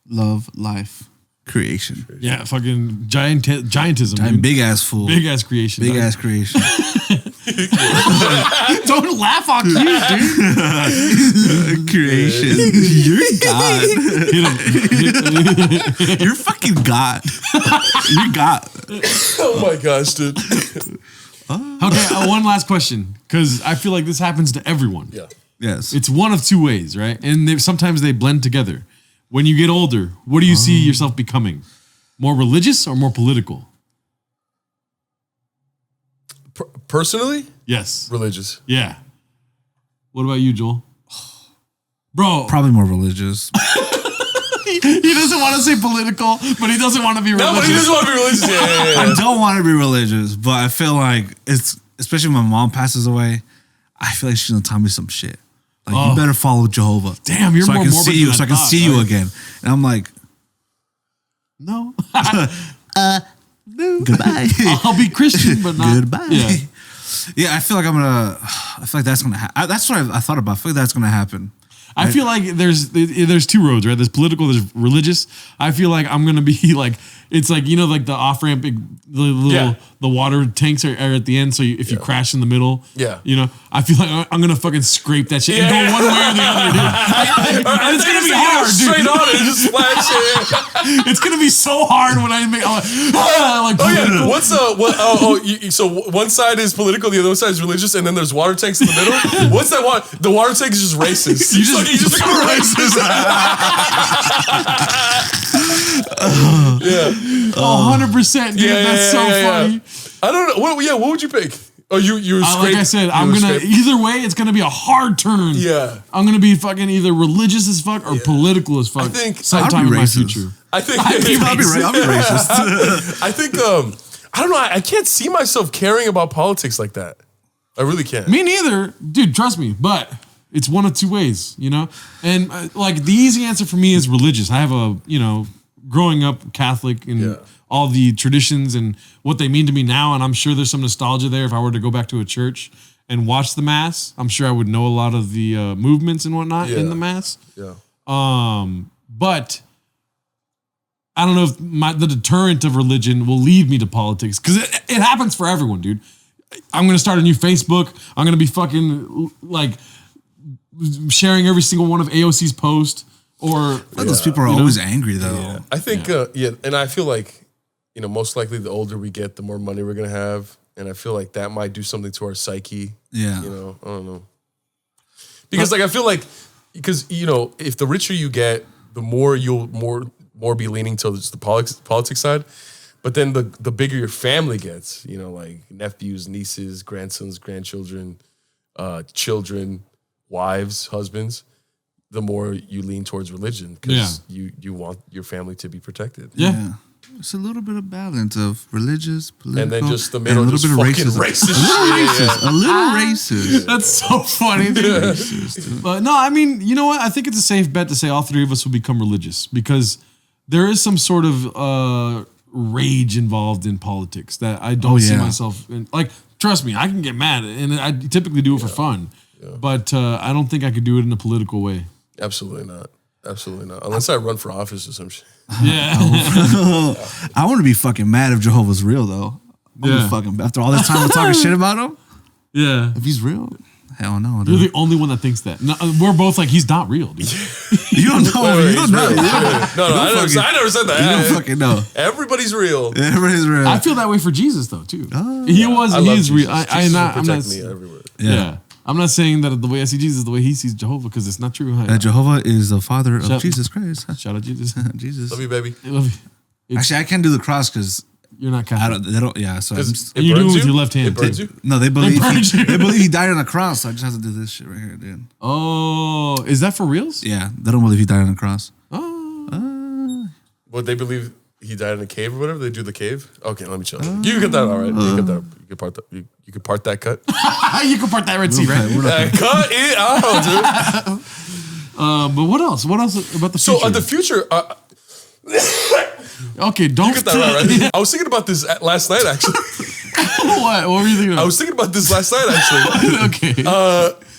S3: love, life, creation.
S1: Yeah, fucking giantism. Dude.
S3: Big ass fool.
S1: Big ass creation.
S3: Big ass creation.
S1: Don't laugh on cue, dude.
S3: Creation. You're God. You're fucking God. You're God.
S2: Oh my gosh, dude.
S1: Okay, one last question, because I feel like this happens to everyone.
S2: Yeah.
S3: Yes.
S1: It's one of two ways, right? And sometimes they blend together. When you get older, what do you see yourself becoming? More religious or more political?
S2: Personally?
S1: Yes.
S2: Religious.
S1: Yeah. What about you, Joel? Bro.
S3: Probably more religious.
S1: He doesn't want to say political, but he doesn't want to be religious.
S2: No, but he doesn't want to be religious. Yeah.
S3: I don't want to be religious, but I feel like it's, especially when my mom passes away, I feel like she's going to tell me some shit. Like, you better follow Jehovah.
S1: Damn, you're
S3: so
S1: more
S3: I can
S1: morbid
S3: see you,
S1: than
S3: so I
S1: I
S3: can
S1: thought,
S3: see you
S1: right?
S3: again. And I'm like,
S1: no.
S3: goodbye.
S1: I'll be Christian, but not.
S3: Goodbye.
S1: Yeah.
S3: Yeah, I feel like that's gonna happen. That's what I thought about. I feel like that's gonna happen.
S1: I feel like there's two roads, right? There's political, there's religious. I feel like I'm gonna be like, it's like, like the off ramp, the water tanks are at the end. So if you crash in the middle, I feel like I'm gonna fucking scrape that shit and go one way or the other, dude. And it's gonna be hard, dude.
S2: Straight on it, just splash it.
S1: It's gonna be so hard when I make.
S2: So one side is political, the other side is religious, and then there's water tanks in the middle. What's that one? The water tank is just racist. You just racist. Yeah.
S1: 100%, dude. That's so funny.
S2: I don't know. What would you pick? Oh, you
S1: like I said, I'm gonna either way. It's gonna be a hard turn.
S2: Yeah,
S1: I'm gonna be fucking either religious as fuck or political as fuck.
S2: I think
S1: sometime in my future.
S2: I think
S3: I'll be racist.
S2: I think I don't know. I can't see myself caring about politics like that. I really can't.
S1: Me neither, dude. Trust me, but it's one of two ways, And like the easy answer for me is religious. I have a growing up Catholic and all the traditions and what they mean to me now, and I'm sure there's some nostalgia there. If I were to go back to a church and watch the mass, I'm sure I would know a lot of the movements and whatnot in the mass.
S2: Yeah.
S1: But I don't know if the deterrent of religion will lead me to politics, because it happens for everyone, dude. I'm gonna start a new Facebook. I'm gonna be fucking like sharing every single one of AOC's posts. Or
S3: those people are always angry though.
S2: Yeah. I think and I feel like most likely the older we get, the more money we're gonna have, and I feel like that might do something to our psyche.
S3: Yeah,
S2: I don't know, because I feel like if the richer you get, the more you'll more be leaning towards the politics side. But then the bigger your family gets, like nephews, nieces, grandsons, grandchildren, children, wives, husbands, the more you lean towards religion, because you want your family to be protected.
S1: Yeah.
S3: It's a little bit of balance of religious, political,
S2: and then just the middle, just fucking racist.
S3: A little racist.
S1: That's so funny, dude. But no, I mean, you know what? I think it's a safe bet to say all three of us will become religious, because there is some sort of rage involved in politics that I don't see myself in. Like, trust me, I can get mad, and I typically do it for fun. Yeah. But I don't think I could do it in a political way.
S2: Absolutely not. Absolutely not. Unless I run for office or some shit.
S1: Yeah.
S3: I want to be fucking mad if Jehovah's real, though. After all this time we're talking shit about him.
S1: Yeah.
S3: If he's real, hell no.
S1: Dude. You're the only one that thinks that. No, we're both like, he's not real, dude.
S3: You don't know. You don't know.
S2: No, I never said that.
S3: You don't fucking know.
S2: Everybody's real.
S3: Everybody's real.
S1: I feel that way for Jesus, though, too.
S3: Oh,
S1: he is real.
S2: I'm not me everywhere.
S1: Yeah. I'm not saying that the way I see Jesus is the way he sees Jehovah, because it's not true.
S3: Jehovah is the father of Jesus Christ.
S1: Shout out Jesus.
S3: Jesus.
S2: Love you, baby.
S1: I love you.
S3: Actually, I can't do the cross because
S1: You're not
S3: I
S1: Catholic.
S3: don't. They don't. Yeah. So I'm
S2: Because
S1: And you do it with your left hand,
S2: It burns
S1: too.
S2: you.
S3: no, they believe
S1: burned you.
S3: they believe he died on a cross. So I just have to do this shit right here, dude.
S1: Oh, is that for reals?
S3: Yeah, they don't believe he died on a cross.
S2: What they believe he died in a cave or whatever. They do the cave. Okay, let me chill. You can cut that all right. You can cut that. You can part that. You can part that cut.
S1: You can part that Red Sea, right?
S3: We're not-
S2: Cut it out, dude.
S1: But what else? What else about the future?
S2: So the future.
S1: Okay, don't.
S2: You get that right? I was thinking about this last night, actually.
S1: What were you thinking
S2: I
S1: about?
S2: was thinking about this last night, actually.
S1: Okay.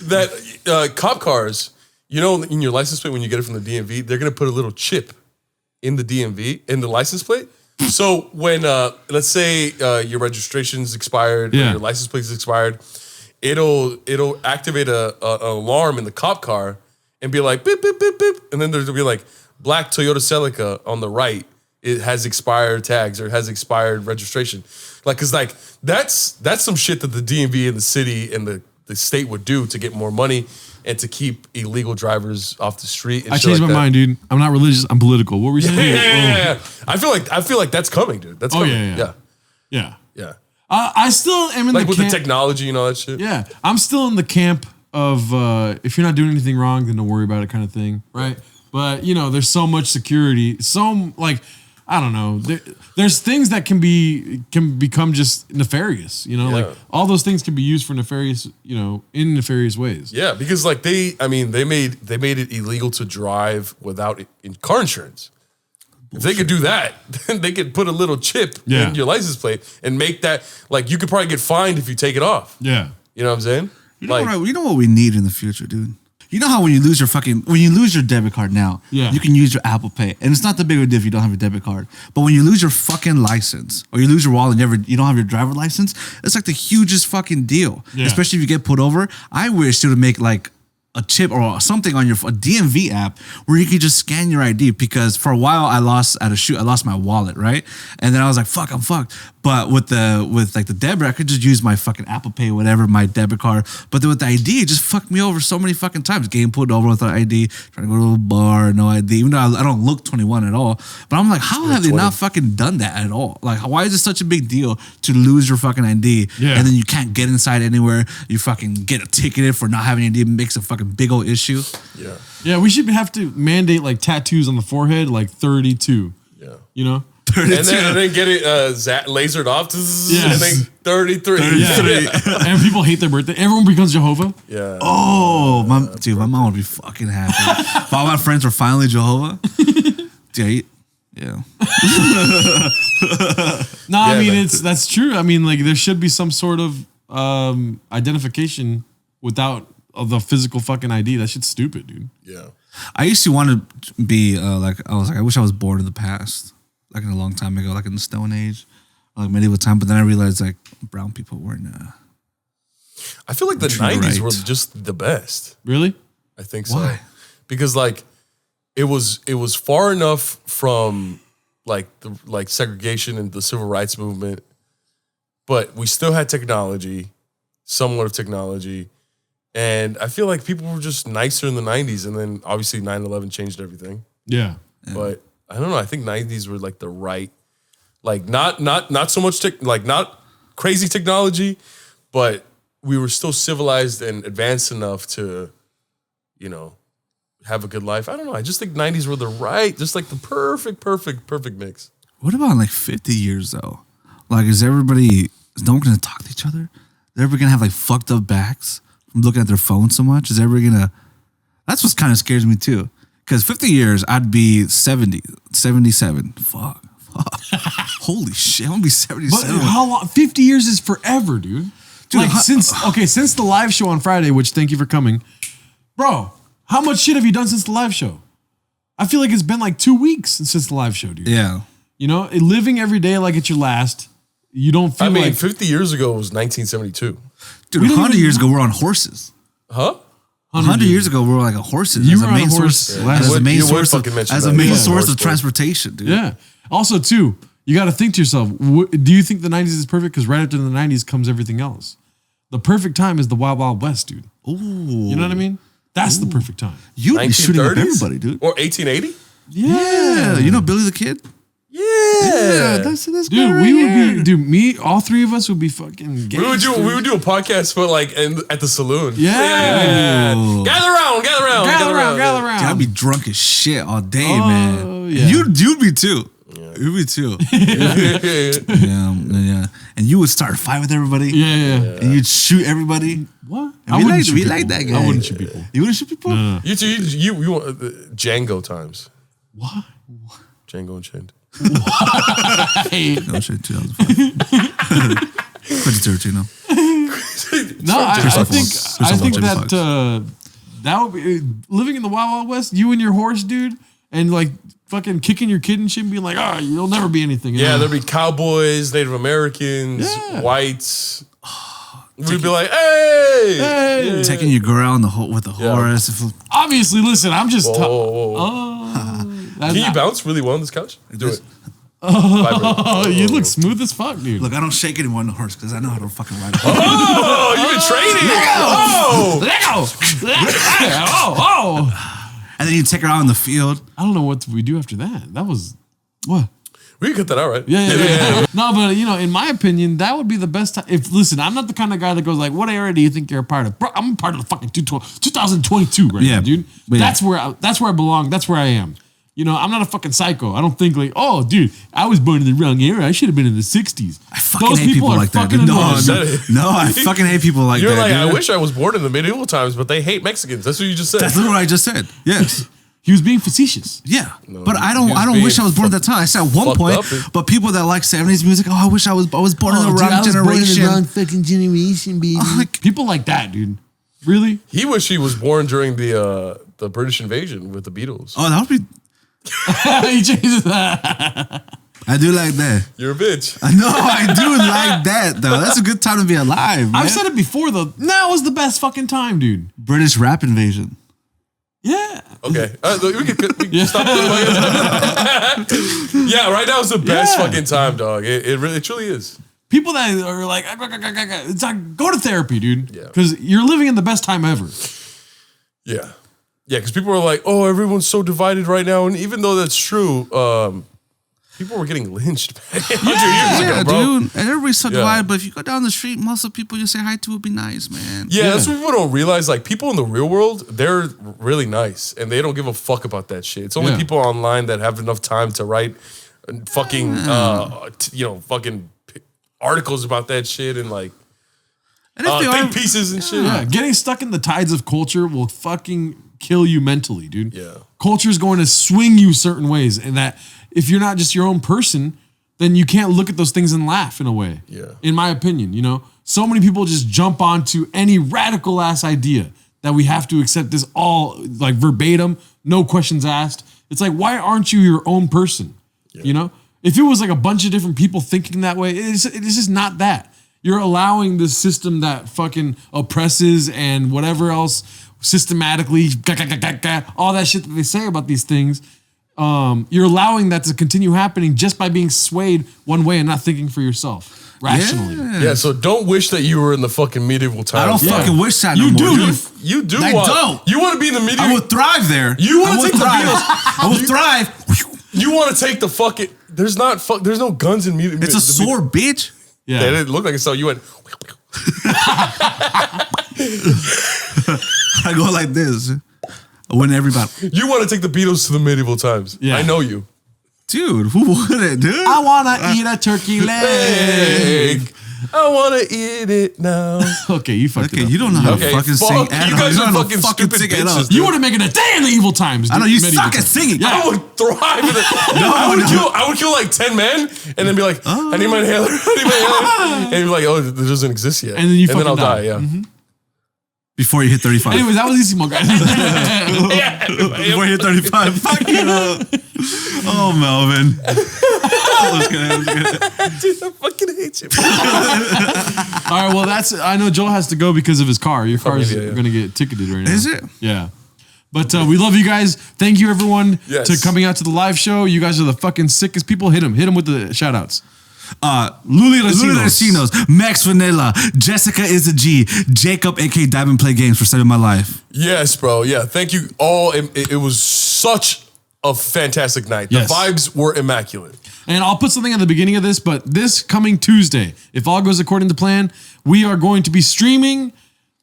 S2: That cop cars, you know, in your license plate when you get it from the DMV, they're gonna put a little chip in the DMV in the license plate. So when let's say your registration's expired, or
S1: Yeah.
S2: your license plate's expired, it'll activate an alarm in the cop car and be like beep beep beep beep, and then there'll be like black Toyota Celica on the right. It has expired tags or it has expired registration. Like, cause like that's some shit that the DMV and the city and the state would do to get more money and to keep illegal drivers off the street. And
S1: I
S2: shit
S1: changed
S2: like
S1: my
S2: that.
S1: mind, dude. I'm not religious. I'm political. What were you saying?
S2: Yeah. I feel like that's coming, dude. That's coming.
S1: yeah.
S2: Yeah.
S1: Yeah. I still am in
S2: Like
S1: the
S2: with
S1: camp.
S2: the technology and all that shit.
S1: Yeah, I'm still in the camp of if you're not doing anything wrong, then don't worry about it, kind of thing, right? But you know, there's so much security, I don't know. There's things that can become just nefarious. You know,
S2: Yeah.
S1: like all those things can be used for nefarious, in nefarious ways.
S2: Yeah, because like they made it illegal to drive without car insurance. If they could do that, then they could put a little chip
S1: Yeah.
S2: in your license plate and make that like you could probably get fined if you take it off.
S1: Yeah.
S2: You know what I'm saying?
S3: You know what we need in the future, dude? You know how when you lose your debit card now,
S1: Yeah.
S3: you can use your Apple Pay. And it's not the big of a deal if you don't have your debit card. But when you lose your fucking license or you lose your wallet and you don't have your driver license, it's like the hugest fucking deal.
S1: Yeah.
S3: Especially if you get pulled over. I wish they would make like a chip or something on a DMV app where you could just scan your ID, because for a while I lost my wallet, right? And then I was like, fuck, I'm fucked. But with the debit, I could just use my fucking Apple Pay, whatever, my debit card. But then with the ID, it just fucked me over so many fucking times. Getting pulled over with the ID, trying to go to a bar, no ID, even though I don't look 21 at all. But I'm like, how have they not fucking done that at all? Like, why is it such a big deal to lose your fucking ID?
S1: Yeah.
S3: And then you can't get inside anywhere. You fucking get a ticketed for not having ID. It makes a fucking big old issue.
S2: Yeah.
S1: Yeah, we should have to mandate like tattoos on the forehead, like 32.
S2: Yeah.
S1: You know?
S2: And then get it lasered off.
S1: Yes.
S2: And then 33.
S1: Yeah. And people hate their birthday. Everyone becomes Jehovah.
S2: Yeah.
S3: Oh, my mom would be fucking happy. If all my friends were finally Jehovah. Dude, yeah.
S1: No, I
S2: Yeah,
S1: mean
S2: man.
S1: that's true. I mean, like there should be some sort of identification without the physical fucking ID. That shit's stupid, dude.
S2: Yeah.
S3: I used to want to be I wish I was born in the past, like in a long time ago, like in the Stone Age, like medieval time. But then I realized like brown people weren't.
S2: I feel like the
S3: Treated
S2: 90s
S3: right.
S2: were just the best.
S1: Really?
S2: I think so.
S3: Why?
S2: Because like it was far enough from like segregation and the civil rights movement, but we still had technology, somewhat of technology. And I feel like people were just nicer in the 90s, and then obviously 9/11 changed everything.
S1: Yeah.
S2: But I don't know. I think 90s were like the right, like not so much not crazy technology, but we were still civilized and advanced enough to, have a good life. I don't know. I just think 90s were just like the perfect mix.
S3: What about in like 50 years though? Like, is no one gonna talk to each other? They're ever gonna have like fucked up backs from looking at their phone so much? Is ever gonna? That's what kind of scares me too. Because 50 years, I'd be 77. Fuck. Holy shit, I'm gonna be 77.
S1: But how long? 50 years is forever, dude.
S3: Dude,
S1: Like since the live show on Friday, which thank you for coming, bro. How much shit have you done since the live show? I feel like it's been like 2 weeks since the live show, dude.
S3: Yeah.
S1: Living every day like it's your last. You don't feel
S2: I mean,
S1: like
S2: 50 years ago was 1972.
S3: Dude,
S1: We don't
S3: 100
S1: even-
S3: years ago, we're on horses.
S2: Huh?
S3: 100 years ago, we were like a horses.
S1: You
S3: as
S1: were
S3: a
S1: on a
S3: main
S1: horse
S3: source,
S1: last-
S3: as a main
S2: You would
S3: source of,
S2: fucking mention
S3: as a
S2: that.
S3: main
S2: Yeah.
S3: source
S2: Horse
S3: of
S2: boy.
S3: transportation, dude.
S1: Yeah. Also, too, you got to think to yourself, do you think the 90s is perfect? Because right after the 90s comes everything else. The perfect time is the Wild Wild West, dude.
S3: Ooh.
S1: You know what I mean? That's the perfect time.
S3: You'd be shooting up
S2: 1930s?
S3: everybody, dude.
S2: Or 1880?
S3: Yeah. You know Billy the Kid?
S2: Yeah.
S3: That's
S1: Dude,
S3: good
S1: we
S3: right
S1: would
S3: here.
S1: be, dude, me, all three of us would be fucking
S2: We would do a podcast for like at the saloon.
S1: Yeah.
S3: Ooh.
S2: Gather around.
S1: Gather around.
S3: Dude, I'd be drunk as shit all day,
S1: Oh,
S3: man.
S1: yeah.
S3: You'd be too. You'd be too. Yeah. And you would start a fight with everybody.
S1: Yeah.
S3: And you'd shoot everybody.
S1: What?
S3: And we like that guy.
S1: I wouldn't shoot people.
S3: You wouldn't shoot people?
S1: No.
S2: You two, you want Django times.
S1: What?
S2: Django Unchained.
S3: No shit, 2005. Quentin Tarantino.
S1: No, I think
S3: Christoph
S1: that
S3: Waltz.
S1: that would be living in the Wild Wild West. You and your horse, dude, and like fucking kicking your kid and shit, and being like, "Oh, you'll never be anything."
S2: Yeah, there'd be cowboys, Native Americans,
S1: Yeah.
S2: whites. We'd be like, "Hey,
S1: Hey.
S3: Taking your girl on with the horse.
S1: Obviously, listen, I'm just.
S2: Whoa.
S1: That's
S2: Can you
S1: not-
S2: bounce really well on this couch? Do it.
S1: Oh, you look smooth as fuck, dude.
S3: Look, I don't shake anyone on the horse because I know how to fucking ride a horse.
S2: Oh, you've been training. Oh,
S1: Oh.
S3: And then you take her out in the field.
S1: I don't know what we do after that. That was what.
S2: we can cut that out, right?
S1: Yeah. No, but in my opinion, that would be the best time. Listen, I'm not the kind of guy that goes like, "What era do you think you're a part of?" Bro, I'm a part of the fucking 2022 right
S3: Yeah,
S1: now, dude.
S3: yeah.
S1: That's where I belong. That's where I am. I'm not a fucking psycho. I don't think like, "Oh, dude, I was born in the wrong era. I should have been in the '60s."
S3: I fucking hate people like that.
S1: fucking annoying.
S3: No, I fucking hate people like
S2: You're
S3: that.
S2: like,
S3: dude.
S2: I wish I was born in the medieval times, but they hate Mexicans. That's what you just said.
S3: That's literally what I just said. Yes.
S1: He was being facetious.
S3: Yeah. But I
S2: he
S3: don't
S2: was
S3: wish I was born at
S2: being
S3: that time. I said at one
S2: fucked
S3: point,
S2: up, dude.
S3: but people that like 70s music, I wish I was born in the wrong generation.
S1: fucking generation, baby.
S3: Like-
S1: People like that, dude. Really?
S2: He wished he was born during the British invasion with the Beatles.
S3: Oh, that would be.
S1: He changes that.
S3: I do like that.
S2: You're a bitch.
S3: No, I do like that though. That's a good time to be alive, man.
S1: I've said it before though. Now is the best fucking time, dude.
S3: British rap invasion.
S2: Okay,
S1: Yeah.
S2: we can stop doing Yeah, right now is the best
S1: Yeah.
S2: fucking time, dog. It really, it truly is.
S1: People that are like, it's like, go to therapy, dude.
S2: Yeah.
S1: Because you're living in the best time ever.
S2: Yeah, because people are like, oh, everyone's so divided right now, and even though that's true, people were getting lynched back 100 years
S3: Yeah,
S2: ago, bro.
S3: dude. And everybody's so
S2: Yeah.
S3: divided, but if you go down the street, most of the people you say hi to would be nice, man.
S2: Yeah, that's what people don't realize. Like, people in the real world, they're really nice, and they don't give a fuck about that shit. It's only
S1: Yeah.
S2: people online that have enough time to write fucking, fucking articles about that shit and like
S3: And if they are,
S2: think pieces and shit.
S1: Yeah. Getting stuck in the tides of culture will fucking kill you mentally, dude.
S2: Yeah.
S1: Culture is going to swing you certain ways. And that if you're not just your own person, then you can't look at those things and laugh in a way.
S2: Yeah.
S1: In my opinion, so many people just jump onto any radical ass idea that we have to accept this all like verbatim, no questions asked. It's like, why aren't you your own person? If it was like a bunch of different people thinking that way, it's just not that. You're allowing this system that fucking oppresses and whatever else systematically, all that shit that they say about these things. You're allowing that to continue happening just by being swayed one way and not thinking for yourself rationally.
S2: Yeah, so don't wish that you were in the fucking medieval times.
S3: I don't
S1: Yeah.
S3: fucking wish that no
S1: You
S3: more.
S1: do.
S3: dude.
S2: You do
S3: I
S2: want.
S3: don't.
S2: You want to be in the medieval.
S3: I would thrive there.
S2: You wanna
S3: I would
S2: take the
S3: thrive.
S2: Beatles.
S3: I would thrive.
S2: You want to take the fucking. There's no guns in medieval.
S3: It's a sword, bitch.
S1: Yeah.
S2: They didn't look like it. So you went.
S3: I go like this. I win every battle.
S2: You want to take the Beatles to the medieval times.
S1: Yeah.
S2: I know you.
S3: Dude, who wouldn't, dude?
S1: I want to eat a turkey leg.
S2: I want to eat it now.
S1: Okay, you fucked
S3: Okay,
S1: it up.
S3: you don't know how
S2: Okay,
S3: to fucking
S2: fuck,
S3: sing
S2: you
S3: at all.
S2: guys
S3: don't
S2: are
S3: know how to
S2: fucking stupid
S3: sing at all.
S2: bitches,
S1: You would have making a day in the evil times.
S3: I know, you
S1: medieval
S3: suck at
S1: times.
S3: singing.
S1: Yeah.
S2: I would thrive in it. I would kill like 10 men and then be like, I need my inhaler. I need my inhaler. And be like, oh, it doesn't exist yet.
S1: And then you
S2: I'll
S1: fucking
S2: die.
S1: die.
S2: Yeah.
S3: Before you hit 35.
S1: Anyways, that was Isimo, guys.
S2: Yeah.
S3: Before you hit 35. Fuck you up. Oh, Melvin. I was good.
S2: Dude, I fucking hate you.
S1: All right, well, I know Joel has to go because of his car. Your car is
S2: yeah.
S1: going to get ticketed right now.
S3: Is it?
S1: Yeah. But we love you guys. Thank you, everyone,
S2: Yes.
S1: to coming out to the live show. You guys are the fucking sickest people. Hit them with the shout outs.
S3: Luli Racinos, Max Vanilla, Jessica is a G, Jacob, aka Diamond Play Games for saving my life.
S2: Yes, bro. Yeah. Thank you all. It was such a fantastic night. The
S1: Yes.
S2: vibes were immaculate.
S1: And I'll put something at the beginning of this, but this coming Tuesday, if all goes according to plan, we are going to be streaming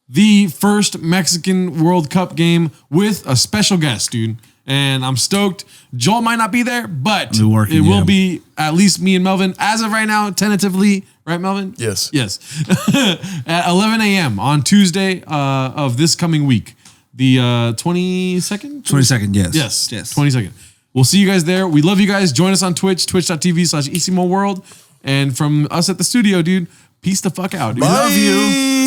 S1: the first Mexican World Cup game with a special guest, dude. And I'm stoked. Joel might not be there, but it will be at least me and Melvin. As of right now, tentatively, right, Melvin?
S2: Yes.
S1: Yes. At 11 a.m. on Tuesday of this coming week. The 22nd?
S3: 22nd, yes.
S1: Yes. 22nd. We'll see you guys there. We love you guys. Join us on Twitch, twitch.tv/Isimo World. And from us at the studio, dude, peace the fuck out, dude.
S2: Bye.
S3: Love you.